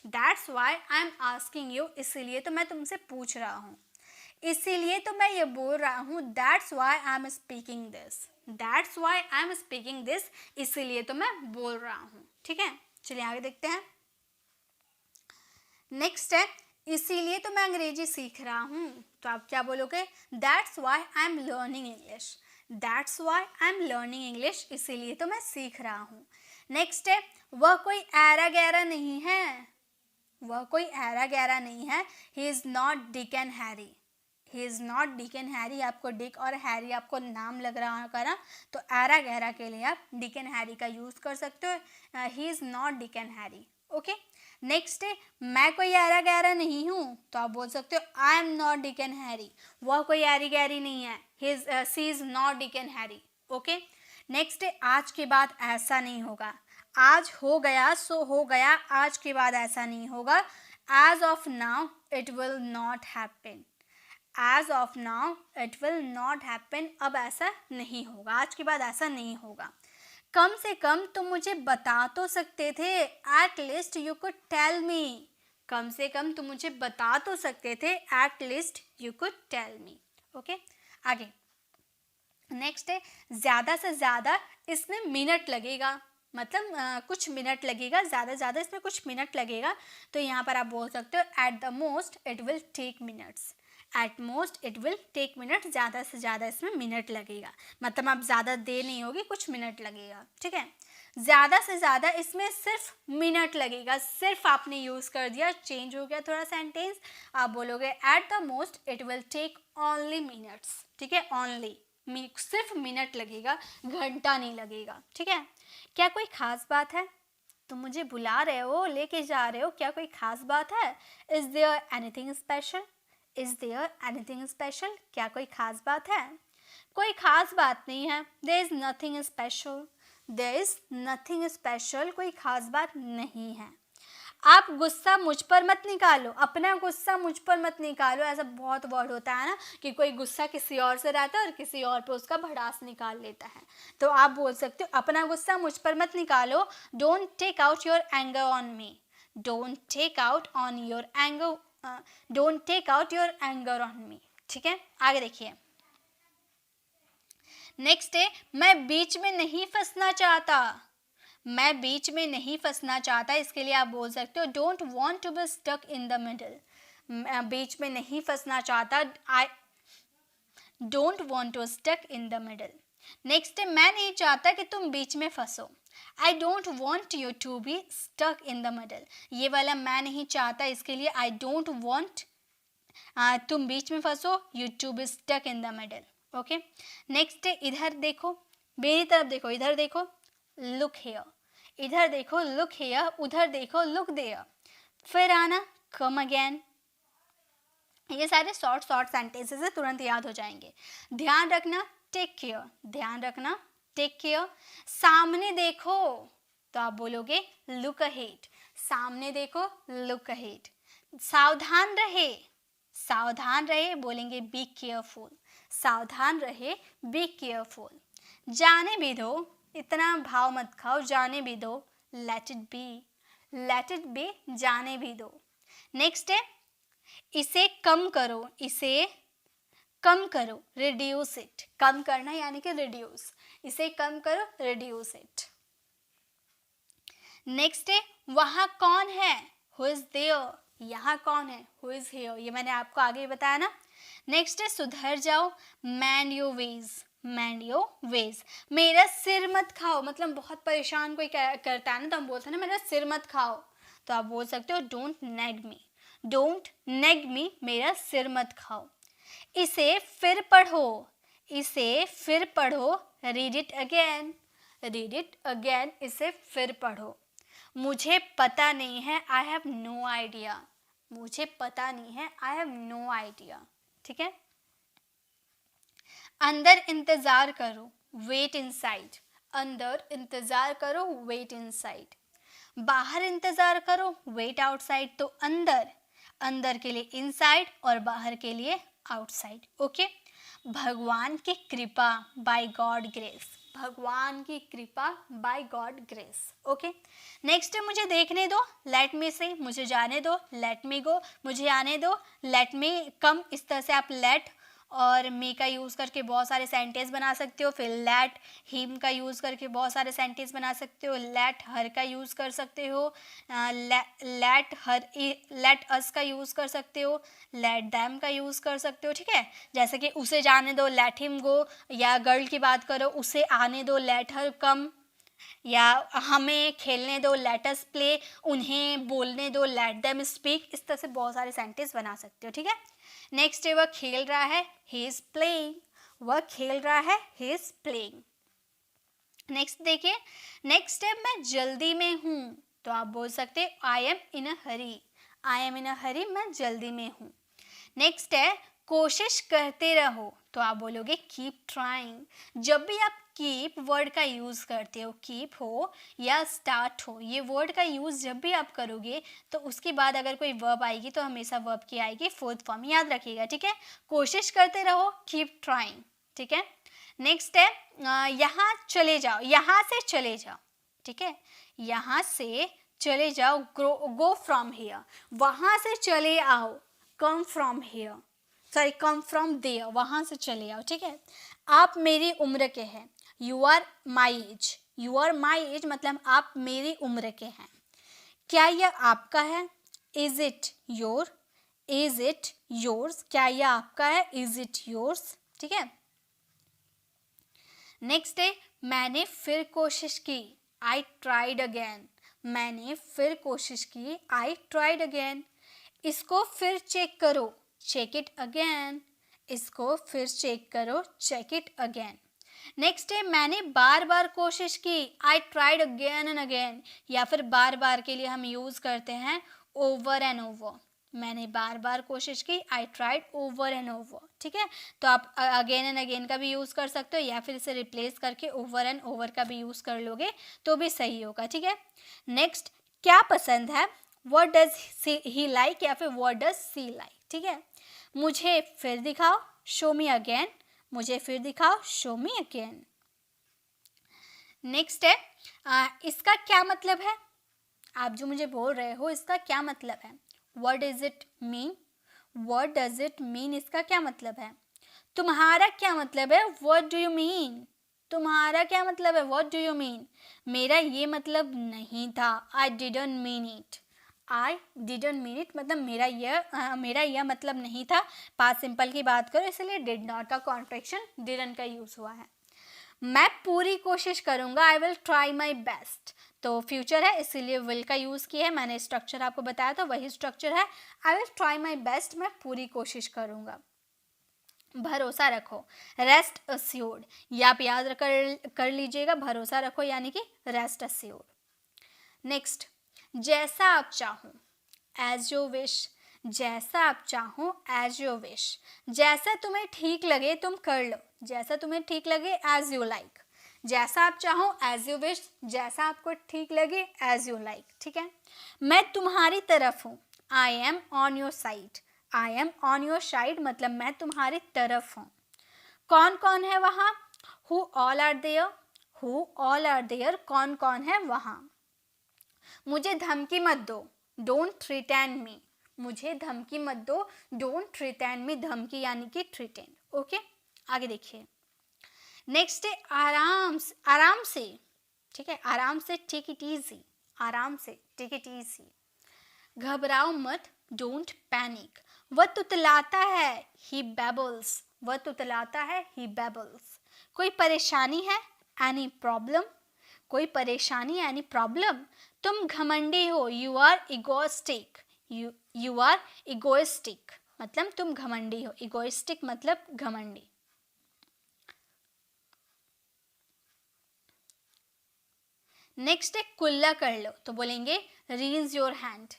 That's why I am asking you, इसलिए तो मैं तुमसे पूछ रहा हूँ। इसीलिए तो मैं ये बोल रहा हूँ, that's why I am speaking this. That's why I am speaking this, इसीलिए तो मैं बोल रहा हूँ। ठीक है, चलिए आगे देखते हैं। नेक्स्ट है इसीलिए तो मैं अंग्रेजी सीख रहा हूँ। तो आप क्या बोलोगे, that's why I am learning English. That's why I am learning English, इसीलिए तो मैं सीख रहा हूँ। नेक्स्ट है वह कोई ऐरा गैरा नहीं है। वह कोई ऐरा गैरा नहीं है, he is not Dick and Harry. He is not Dick and Harry, आपको डिक और हैरी आपको नाम लग रहा होगा ना, तो ऐरा गहरा के लिए आप डिक एंड हैरी का यूज़ कर सकते हो। He is not Dick and Harry. Okay. Next है मैं कोई ऐरा गहरा नहीं हूँ। तो आप बोल सकते हो I am not Dick and Harry. वह कोई ऐरी गहरी नहीं है, she is not Dick and Harry. Okay. Next है आज के बाद ऐसा नहीं होगा। आज हो गया सो हो गया, आज के बाद ऐसा नहीं होगा। As of now it will not happen. As of now it will not happen, अब ऐसा नहीं होगा, आज के बाद ऐसा नहीं होगा। कम से कम तुम मुझे बता तो सकते थे, at least you could tell me. कम से कम तुम मुझे बता तो सकते थे, at least you could tell me. Okay, आगे नेक्स्ट है ज़्यादा से ज़्यादा इसमें मिनट लगेगा, मतलब कुछ मिनट लगेगा, ज़्यादा ज़्यादा इसमें कुछ मिनट लगेगा। तो यहाँ पर आप बोल सकते हो at the most it will take minutes. At most it will take minute, ज़्यादा से ज़्यादा इसमें मिनट लगेगा, मतलब आप ज़्यादा देर नहीं होगी, कुछ मिनट लगेगा। ठीक है, ज़्यादा से ज़्यादा इसमें सिर्फ मिनट लगेगा, सिर्फ आपने यूज़ कर दिया, चेंज हो गया थोड़ा सेंटेंस। आप बोलोगे at the most it will take only minutes. ठीक है, ओनली सिर्फ मिनट लगेगा, घंटा नहीं लगेगा। ठीक है, क्या कोई खास बात है। तुम मुझे बुला रहे हो, लेके जा रहे हो, क्या कोई खास बात है। Is there anything special. Is there anything special, क्या कोई खास बात है। कोई खास बात नहीं है, there is nothing special. There is nothing special, कोई खास बात नहीं है। आप गुस्सा मुझ पर मत निकालो, अपना गुस्सा मुझ पर मत निकालो। ऐसा बहुत वर्ड होता है ना कि कोई गुस्सा किसी और से रहता है और किसी और पे उसका भड़ास निकाल लेता है। तो आप बोल सकते हो अपना गुस्सा मुझ पर मत निकालो, don't take out your anger on me, don't take out on your anger, don't take out your anger on me. ठीक है, आगे देखिए। नेक्स्ट है, मैं बीच में नहीं फंसना चाहता, मैं बीच में नहीं फंसना चाहता। इसके लिए आप बोल सकते हो don't want to be stuck in the middle, बीच में नहीं फंसना चाहता, I don't want to stuck in the middle. Next है, मैं नहीं चाहता कि तुम बीच में फंसो, I don't want you to be stuck in the middle. ये वाला मैं नहीं चाहता, इसके लिए आई डोंट वॉन्ट तुम बीच में फंसो, you to be stuck in the middle. Okay, next है, इधर देखो, मेरी तरफ देखो, इधर देखो, लुक हेयर, इधर देखो, लुक हेयर, उधर देखो, लुक देयर। फिर आना, कम अगेन। ये सारे शॉर्ट सेंटेंसेस है, तुरंत याद हो जाएंगे। ध्यान रखना, टेक केयर, ध्यान रखना, टेक केयर। सामने देखो, तो आप बोलोगे लुक अहेड, सामने देखो, लुक अहेड। सावधान रहे, सावधान रहे, बोलेंगे बी केयरफुल, सावधान रहे, बी केयरफुल। जाने भी दो, इतना भाव मत खाओ, जाने भी दो, let it be, let it be, जाने भी दो। नेक्स्ट है, इसे कम करो, इसे कम करो, रिड्यूस इट, कम करना यानी कि रिड्यूस, इसे कम करो, रिड्यूस इट। नेक्स्ट है, वहाँ कौन है, हु इज देयर, यहाँ कौन है, हु इज हियर, ये मैंने आपको आगे बताया ना। नेक्स्ट है, सुधर जाओ, mind your ways, mind your ways. मेरा सिर मत खाओ, मतलब बहुत परेशान कोई करता है ना, तो हम बोलते हैं ना मेरा सिर मत खाओ, तो आप बोल सकते हो डोंट नेग मी, डोंट नेग मी, मेरा सिर मत खाओ। इसे फिर पढ़ो, इसे फिर पढ़ो, read it again, read it again, इसे फिर पढ़ो। मुझे पता नहीं है, आई हैव नो आइडिया, मुझे पता नहीं है, आई हैव नो आइडिया। ठीक है, अंदर इंतजार करो, वेट इनसाइड, अंदर इंतजार करो, वेट इनसाइड। बाहर इंतजार करो, वेट आउटसाइड, तो अंदर, अंदर के लिए इनसाइड और बाहर के लिए आउटसाइड। ओके, भगवान की कृपा, बाय गॉड ग्रेस, भगवान की कृपा, by God grace. Okay, next है, मुझे देखने दो, लेट मी से, मुझे जाने दो, लेट मी गो, मुझे आने दो, लेट मी कम। इस तरह से आप लेट और मी का यूज़ करके बहुत सारे सेंटेंस बना सकते हो। फिर लेट हिम का यूज़ करके बहुत सारे सेंटेंस बना सकते हो। लेट हर का यूज़ कर सकते हो, लेट हर, लेट अस का यूज़ कर सकते हो, लेट दैम का यूज़ कर सकते हो। ठीक है, जैसे कि उसे जाने दो, लेट हिम गो, या गर्ल की बात करो, उसे आने दो, लेट हर कम, या हमें खेलने दो, लेट अस प्ले, उन्हें बोलने दो, लेट देम स्पीक। इस तरह से बहुत सारे सेंटेंस बना सकते हो। ठीक है, नेक्स्ट है, वह खेल रहा है, ही इज प्लेइंग, वह खेल रहा है, ही इज प्लेइंग। नेक्स्ट देखिए, नेक्स्ट है, मैं जल्दी में हूँ, तो आप बोल सकते I am in a Hari, I am इन अ हरी, मैं जल्दी में हूँ। नेक्स्ट है, कोशिश करते रहो, तो आप बोलोगे कीप ट्राइंग। जब भी आप कीप वर्ड का यूज़ करते हो, कीप हो या स्टार्ट हो, ये वर्ड का यूज़ जब भी आप करोगे तो उसके बाद अगर कोई वर्ब आएगी तो हमेशा वर्ब की आएगी फोर्थ फॉर्म, याद रखिएगा। ठीक है, कोशिश करते रहो, कीप ट्राइंग। ठीक है, नेक्स्ट है, यहाँ चले जाओ, यहाँ से चले जाओ। ठीक है, यहाँ से चले जाओ, गो फ्रॉम हियर, वहाँ से चले आओ, come from here, sorry come from there, वहाँ से चले आओ। ठीक है, आप मेरी उम्र के हैं, you are my age, you are my age मतलब आप मेरी उम्र के हैं। क्या यह आपका है, is it your, is it yours, क्या यह आपका है, इज इट योर्स। ठीक है, नेक्स्ट है, मैंने फिर कोशिश की, आई ट्राइड अगेन, मैंने फिर कोशिश की, आई ट्राइड अगेन। इसको फिर चेक करो, चेक इट अगेन, इसको फिर चेक करो, चेक इट अगेन। नेक्स्ट है, मैंने बार बार कोशिश की, I tried again and again, या फिर बार बार के लिए हम यूज़ करते हैं ओवर एंड ओवर, मैंने बार बार कोशिश की, I tried over and over. ठीक है, तो आप अगेन एंड अगेन का भी यूज़ कर सकते हो या फिर इसे रिप्लेस करके ओवर एंड ओवर का भी यूज़ कर लोगे तो भी सही होगा। ठीक है, नेक्स्ट, क्या पसंद है, व्हाट डज ही लाइक या फिर व्हाट डज सी लाइक, ठीक है। मुझे फिर दिखाओ, शो मी अगेन, मुझे फिर दिखाओ, शो मी अगेन। नेक्स्ट है इसका क्या मतलब है, आप जो मुझे बोल रहे हो इसका क्या मतलब है, what does it mean, what does it mean, इसका क्या मतलब है। तुम्हारा क्या मतलब है, व्हाट डू यू मीन, तुम्हारा क्या मतलब है, व्हाट डू यू मीन। मेरा ये मतलब नहीं था, I didn't mean it, I didn't mean it मतलब मेरा यह मतलब नहीं था। पास्ट सिंपल की बात करो इसलिए डिड नॉट का कॉन्ट्रैक्शन डिडंट का यूज हुआ है। मैं पूरी कोशिश करूंगा, I will try my best, तो फ्यूचर है इसीलिए विल का यूज़ किया है। मैंने स्ट्रक्चर आपको बताया था वही स्ट्रक्चर है, I will try my best, मैं पूरी कोशिश करूंगा। भरोसा रखो, रेस्ट अस्योर्ड, ये आप याद कर लीजिएगा, भरोसा रखो यानी कि रेस्ट अस्योर्ड। नेक्स्ट, जैसा आप चाहो, एज यू विश, जैसा आप चाहो एज यू विश, जैसा तुम्हें ठीक लगे तुम कर लो, जैसा तुम्हें ठीक लगे एज यू लाइक, जैसा आप चाहो एज यू विश, जैसा आपको ठीक लगे एज यू लाइक, ठीक है। मैं तुम्हारी तरफ हूँ, I am on your side, I am on your side मतलब मैं तुम्हारी तरफ हूँ। कौन कौन है वहाँ, who all are there, who all are there, कौन कौन है वहाँ। मुझे धमकी मत दो, डोंट थ्रेटन मी, मुझे धमकी मत दो, डोंट थ्रेटन मी, धमकी यानी कि थ्रेटन, ओके। आगे देखिए, नेक्स्ट है आराम से, ठीक है, आराम से, टेक इट इजी, आराम से, टेक इट इजी। घबराओ मत, डोंट पैनिक, वह तुतलाता है, ही बेबल्स, वह तुतलाता है, ही बेबल्स। कोई परेशानी है, एनी प्रॉब्लम, कोई परेशानी यानी प्रॉब्लम। तुम घमंडी हो, you are egoistic, you are egoistic मतलब तुम घमंडी हो, इगोइस्टिक मतलब घमंडी। नेक्स्ट है कुल्ला कर लो, तो बोलेंगे रीज योर हैंड,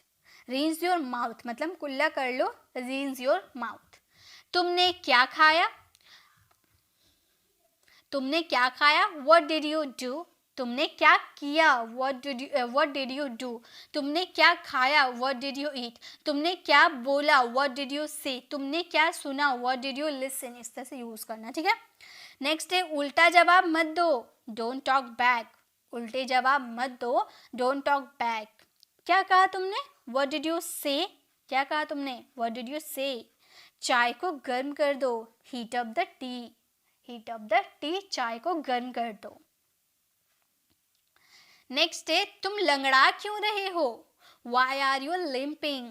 रीज योर माउथ मतलब कुल्ला कर लो, रीज योर माउथ। तुमने क्या खाया, तुमने क्या खाया, व्हाट डिड यू डू, तुमने क्या किया, व्हाट डिड यू डू, तुमने क्या खाया, व्हाट डिड यू ईट, तुमने क्या बोला, व्हाट डिड यू से, तुमने क्या सुना, व्हाट डिड यू लिसन, इस तरह से यूज करना, ठीक है। नेक्स्ट है उल्टा जवाब मत दो, डोंट टॉक बैक, उल्टे जवाब मत दो, डोंट टॉक बैक। क्या कहा तुमने, व्हाट डिड यू से, क्या कहा तुमने, व्हाट डिड यू से। चाय को गर्म कर दो, heat up the T, heat up the T, चाय को गर्म कर दो। नेक्स्ट है तुम लंगड़ा क्यों रहे हो, वाई आर यू लिम्पिंग,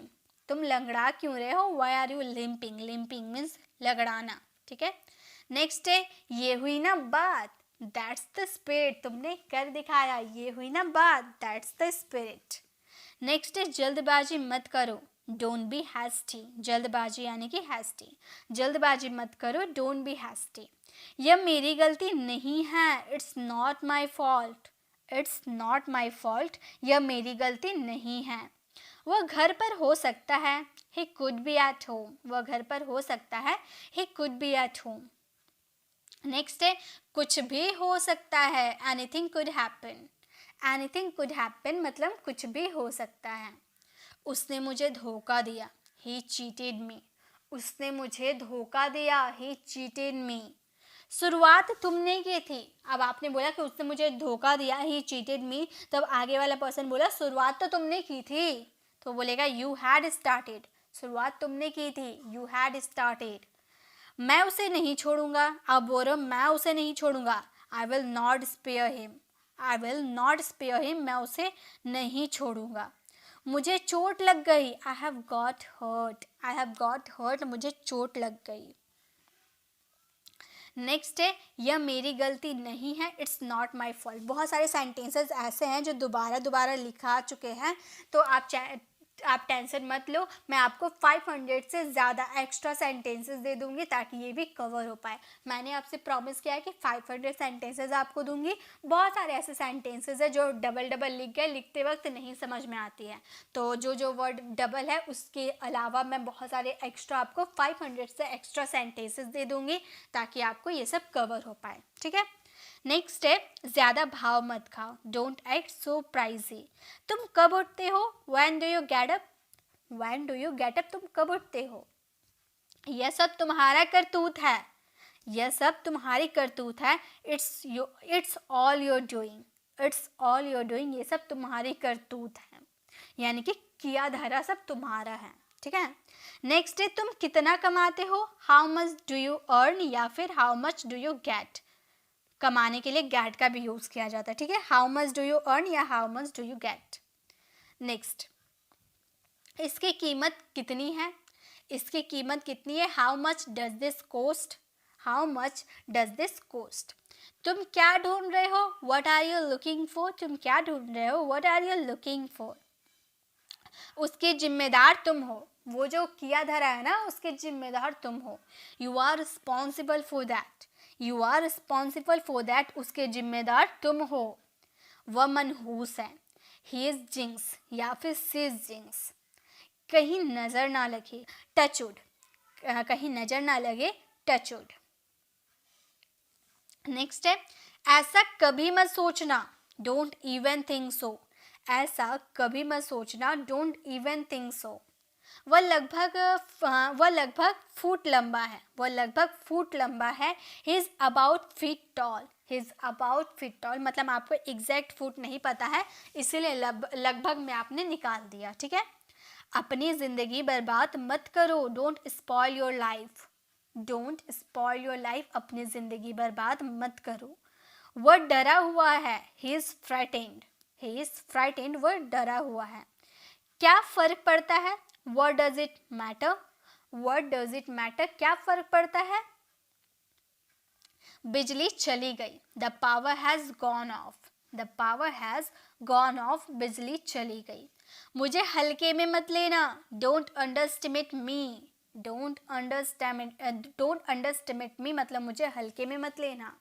तुम लंगड़ा क्यों रहे हो, why are you limping, limping means लगड़ाना, ठीक है। नेक्स्ट है ये हुई ना बात, दैट्स द स्पिरिट, तुमने कर दिखाया, ये हुई ना बात, दैट्स द स्पिरिट। नेक्स्ट है जल्दबाजी मत करो, डोंट बी हैस्टी, जल्दबाजी यानी कि हैस्टी, जल्दबाजी मत करो, डोंट बी हैस्टी। यह मेरी गलती नहीं है, it's not my fault, it's not my fault, यह मेरी गलती नहीं है। वह घर पर हो सकता है, he could be at home, वह घर पर हो सकता है, he could be at home. Next है कुछ भी हो सकता है, anything could happen, anything could happen मतलब कुछ भी हो सकता है। उसने मुझे धोखा दिया, ही चीटेड मी, उसने मुझे धोखा दिया, ही चीटेड मी। शुरुआत तुमने की थी, अब आपने बोला कि उसने मुझे धोखा दिया, ही चीटेड मी, तब आगे वाला पर्सन बोला शुरुआत तो तुमने की थी, तो बोलेगा यू हैड स्टार्टेड, शुरुआत तुमने की थी, यू हैड स्टार्टेड। मैं उसे नहीं छोड़ूंगा, अब बोल रहा मैं उसे नहीं छोड़ूंगा, I will not spare him, I will not spare him, मैं उसे नहीं छोड़ूंगा। मुझे चोट लग गई, I have got hurt, I have got hurt, मुझे चोट लग गई। नेक्स्ट है यह मेरी गलती नहीं है, इट्स नॉट माई फॉल्ट। बहुत सारे सेंटेंसेस ऐसे हैं जो दोबारा दोबारा लिखा चुके हैं, तो आप टेंशन मत लो, मैं आपको 500 से ज़्यादा एक्स्ट्रा सेंटेंसेस दे दूंगी ताकि ये भी कवर हो पाए। मैंने आपसे प्रॉमिस किया है कि 500 सेंटेंसेस आपको दूंगी। बहुत सारे ऐसे सेंटेंसेस है जो डबल डबल लिख गए, लिखते वक्त नहीं समझ में आती है, तो जो वर्ड डबल है उसके अलावा मैं बहुत सारे एक्स्ट्रा आपको 500 से एक्स्ट्रा सेंटेंसेस दे दूंगी ताकि आपको ये सब कवर हो पाए, ठीक है। नेक्स्ट है ज़्यादा भाव मत खाओ, डोंट एक्ट सो प्राइजी। तुम कब उठते हो, when do you get up, when do you get up, तुम कब उठते हो। यह सब तुम्हारा करतूत है, यह सब तुम्हारी करतूत है, it's all your doing, it's all your doing, ये सब तुम्हारी करतूत है, यानी कि किया धरा सब तुम्हारा है, ठीक है। नेक्स्ट है तुम कितना कमाते हो, how much do you earn या फिर how much do you gate. कमाने के लिए गेट का भी यूज किया जाता है, ठीक है, how much do you earn या how much do you get. Next, इसकी कीमत कितनी है, इसकी कीमत कितनी है, how much does this cost, how much does this cost. तुम क्या ढूंढ रहे हो, what are you looking for, तुम क्या ढूंढ रहे हो, what are you looking for. उसके जिम्मेदार तुम हो, वो जो किया धरा है ना उसके जिम्मेदार तुम हो, you are responsible for that, you are responsible for that, उसके जिम्मेदार तुम हो। वह मनहूस है, ही इज जिंक्स या फिर सी इज जिंक्स, कहीं नजर ना लगे, टचवुड, कहीं नजर ना लगे, टचवुड। नेक्स्ट है ऐसा कभी मत सोचना, डोंट इवन थिंक सो, ऐसा कभी मत सोचना, डोंट इवन थिंक सो। वह लगभग फुट लंबा है, वह लगभग फुट लंबा है, he is about feet tall, he is about feet tall, मतलब आपको एग्जैक्ट फुट नहीं पता है इसीलिए लगभग में आपने निकाल दिया, ठीक है। अपनी जिंदगी बर्बाद मत करो, don't spoil your life, don't spoil your life, अपनी जिंदगी बर्बाद मत करो। वह डरा हुआ है, he is frightened, he is frightened, वह डरा हुआ है। क्या फर्क पड़ता है, what does it matter, what does it matter, क्या फर्क पड़ता है। बिजली चली गई, the power has gone of, the power has gone of, बिजली चली गई। मुझे हल्के में मत लेना, don't underestimate me, don't underestimate मी, मतलब मुझे हल्के में मत लेना।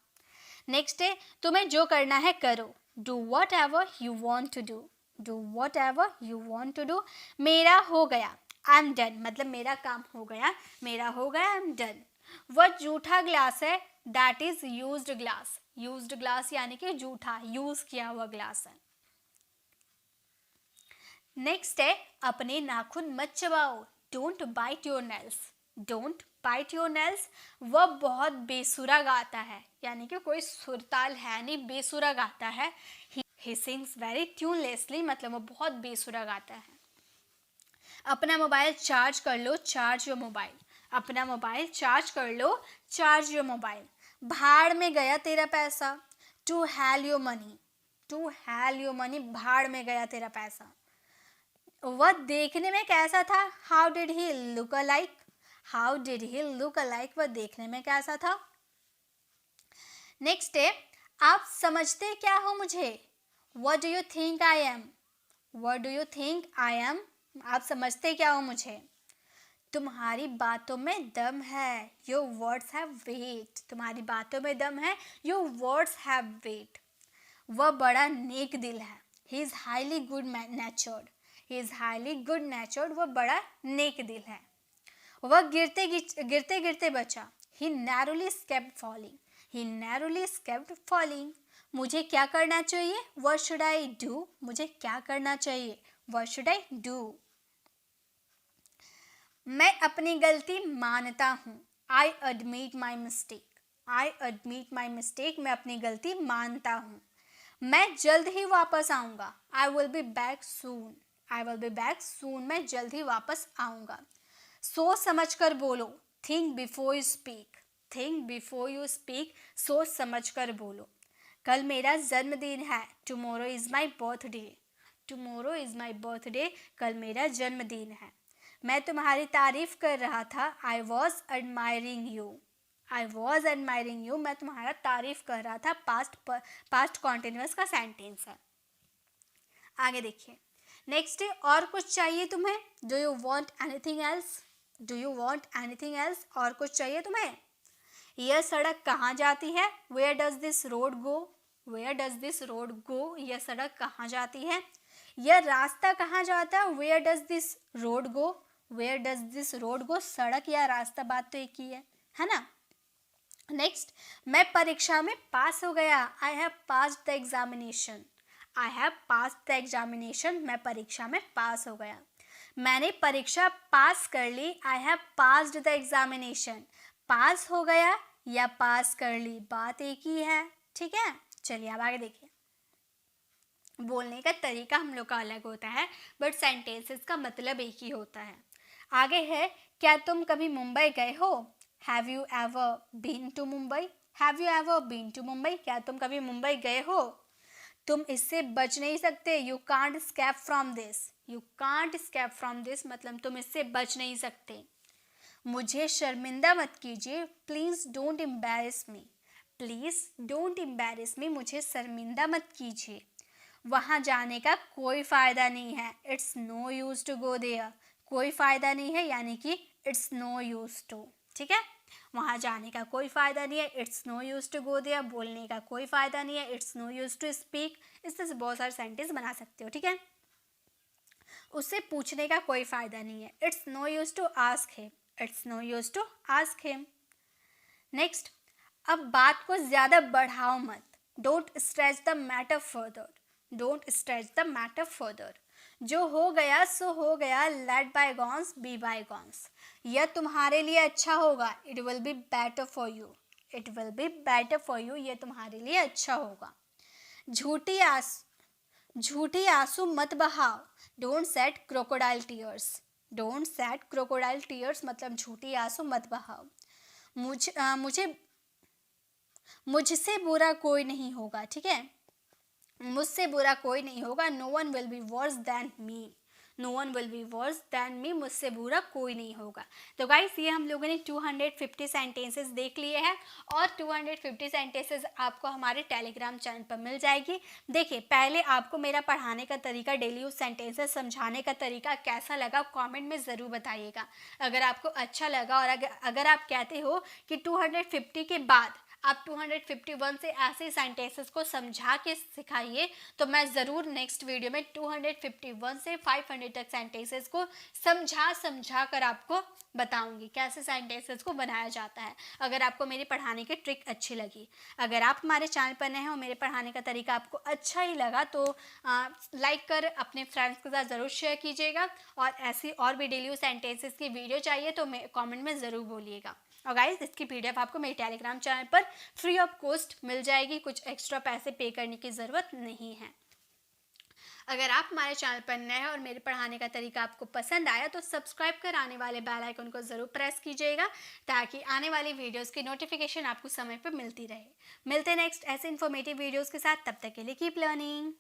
नेक्स्ट है तुम्हें जो करना है करो, do whatever you want to do, do whatever you want to do. मेरा हो गया, आई एम डन, मतलब मेरा काम हो गया, मेरा हो गया, आई एम डन। वह जूठा ग्लास है, that is used glass, used glass यानी कि जूठा, यूज किया हुआ ग्लास है। नेक्स्ट है अपने नाखून मत चबाओ, don't bite your nails, don't bite your nails. वह बहुत बेसुरा गाता है, यानी कि कोई सुरताल है नहीं, बेसुरा गाता है। ही सिंग्स वेरी ट्यूनलेसली, मतलब वो बहुत बेसुरा गाता है। अपना मोबाइल चार्ज कर लो, चार्ज योर मोबाइल, अपना मोबाइल चार्ज कर लो, चार्ज योर मोबाइल। भाड़ में गया तेरा पैसा, to hell your money, to hell your money, भाड़ में गया तेरा पैसा। वह देखने में कैसा था, how did he look alike, how did he look alike, वह देखने में कैसा था। नेक्स्ट है आप समझते क्या हो मुझे, what do you think I am, what do you think I am, आप समझते क्या हो मुझे। तुम्हारी बातों में दम है, योर वर्ड्स हैव वेट, तुम्हारी बातों में दम है, योर वर्ड्स हैव वेट। वह बड़ा नेक दिल है, he is highly good नेचर्ड, he is highly good नेचर्ड, वह बड़ा नेक दिल है। वह गिरते गिरते बचा, ही नैरोली स्केप्ड फॉलिंग, ही नैरोली स्केप्ड फॉलिंग। मुझे क्या करना चाहिए, व्हाट शुड आई डू, मुझे क्या करना चाहिए, व्हाट शुड आई डू। मैं अपनी गलती मानता हूँ, I admit my mistake, I admit my mistake, मैं अपनी गलती मानता हूँ। मैं जल्द ही वापस आऊँगा, I will be back soon, I will be back soon, मैं जल्द ही वापस आऊँगा। सोच समझ कर बोलो, think before you speak, think before you speak, सोच समझ कर बोलो। कल मेरा जन्मदिन है, tomorrow is my birthday, tomorrow is my birthday, कल मेरा जन्मदिन है। मैं तुम्हारी तारीफ कर रहा था, I was admiring you, I was admiring you, मैं तुम्हारा तारीफ कर रहा था, पास्ट कॉन्टिन्यूअस का सेंटेंस है। आगे देखिए नेक्स्ट है और कुछ चाहिए तुम्हें, do you want anything else, do you want anything else, और कुछ चाहिए तुम्हें। यह सड़क कहाँ जाती है, where does this road go, where does this road go, यह सड़क कहाँ जाती है। यह रास्ता कहाँ जाता है, where does this road go, where does this road go, सड़क या रास्ता बात तो एक ही है ना। नेक्स्ट, मैं परीक्षा में पास हो गया, आई have passed the examination. I have passed the examination, मैं परीक्षा में पास हो गया। मैंने परीक्षा पास कर ली, I have passed the examination. Pass हो गया या पास कर ली, बात एक ही है, ठीक है। चलिए अब आगे देखिए। बोलने का तरीका हम लोग का अलग होता है, बट सेंटेंसेस का मतलब एक ही होता है। आगे है, क्या तुम कभी मुंबई गए हो? Have you ever been to Mumbai? Have you ever been to Mumbai? क्या तुम कभी मुंबई गए हो? तुम इससे बच नहीं सकते, you can't escape from this. You can't escape from this मतलब तुम इससे बच नहीं सकते। मुझे शर्मिंदा मत कीजिए, please don't embarrass me. Please don't embarrass me, मुझे शर्मिंदा मत कीजिए। वहाँ जाने का कोई फ़ायदा नहीं है, it's no use to go there. कोई फ़ायदा नहीं है यानी कि इट्स नो यूज़ टू, ठीक है। वहाँ जाने का कोई फ़ायदा नहीं है, it's no use to go there. बोलने का कोई फ़ायदा नहीं है, it's no use to speak. इस तरह से बहुत सारे सेंटेंस बना सकते हो, ठीक है। उससे पूछने का कोई फ़ायदा नहीं है, it's no use to ask him. It's no use to ask him. Next, अब बात को ज़्यादा बढ़ाओ मत, don't stretch the matter further. Don't stretch the matter further. जो हो गया सो हो गया, लेट बायगॉन्स बी बायगॉन्स। यह तुम्हारे लिए अच्छा होगा, it will be better for you. It will be better for you, यह तुम्हारे लिए अच्छा होगा। झूठी आंसू मत बहाओ, don't set crocodile tears. Don't set crocodile tears मतलब झूठी आंसू मत बहाओ। मुझसे बुरा कोई नहीं होगा, ठीक है। मुझसे बुरा कोई नहीं होगा, no one will be worse than me. No one will be worse than me, मुझसे बुरा कोई नहीं होगा। तो गाइस ये हम लोगों ने 250 सेंटेंसेस देख लिए हैं और 250 सेंटेंसेस आपको हमारे टेलीग्राम चैनल पर मिल जाएगी। देखिए पहले आपको मेरा पढ़ाने का तरीका, डेली यूज सेंटेंसेस समझाने का तरीका कैसा लगा कमेंट में ज़रूर बताइएगा। अगर आपको अच्छा लगा और अगर आप कहते हो कि 250 के बाद आप 251 से ऐसे सेंटेंसेस को समझा के सिखाइए, तो मैं ज़रूर नेक्स्ट वीडियो में 251 से 500 तक सेंटेंसेस को समझा कर आपको बताऊंगी कैसे सेंटेंसेस को बनाया जाता है, अगर आपको मेरी पढ़ाने की ट्रिक अच्छी लगी। अगर आप हमारे चैनल पर नए हैं और मेरे पढ़ाने का तरीका आपको अच्छा ही लगा तो लाइक कर अपने फ्रेंड्स के साथ ज़रूर शेयर कीजिएगा। और ऐसी और भी डेली सेंटेंसेस की वीडियो चाहिए तो कमेंट में ज़रूर बोलिएगा। और गाइस इसकी पीडीएफ आपको मेरे टेलीग्राम चैनल पर फ्री ऑफ कॉस्ट मिल जाएगी, कुछ एक्स्ट्रा पैसे पे करने की ज़रूरत नहीं है। अगर आप हमारे चैनल पर नए हैं और मेरे पढ़ाने का तरीका आपको पसंद आया तो सब्सक्राइब कर आने वाले बेल आइकन को ज़रूर प्रेस कीजिएगा ताकि आने वाली वीडियोस की नोटिफिकेशन आपको समय पर मिलती रहे। मिलते हैं नेक्स्ट ऐसे इन्फॉर्मेटिव वीडियोस के साथ, तब तक के लिए कीप लर्निंग।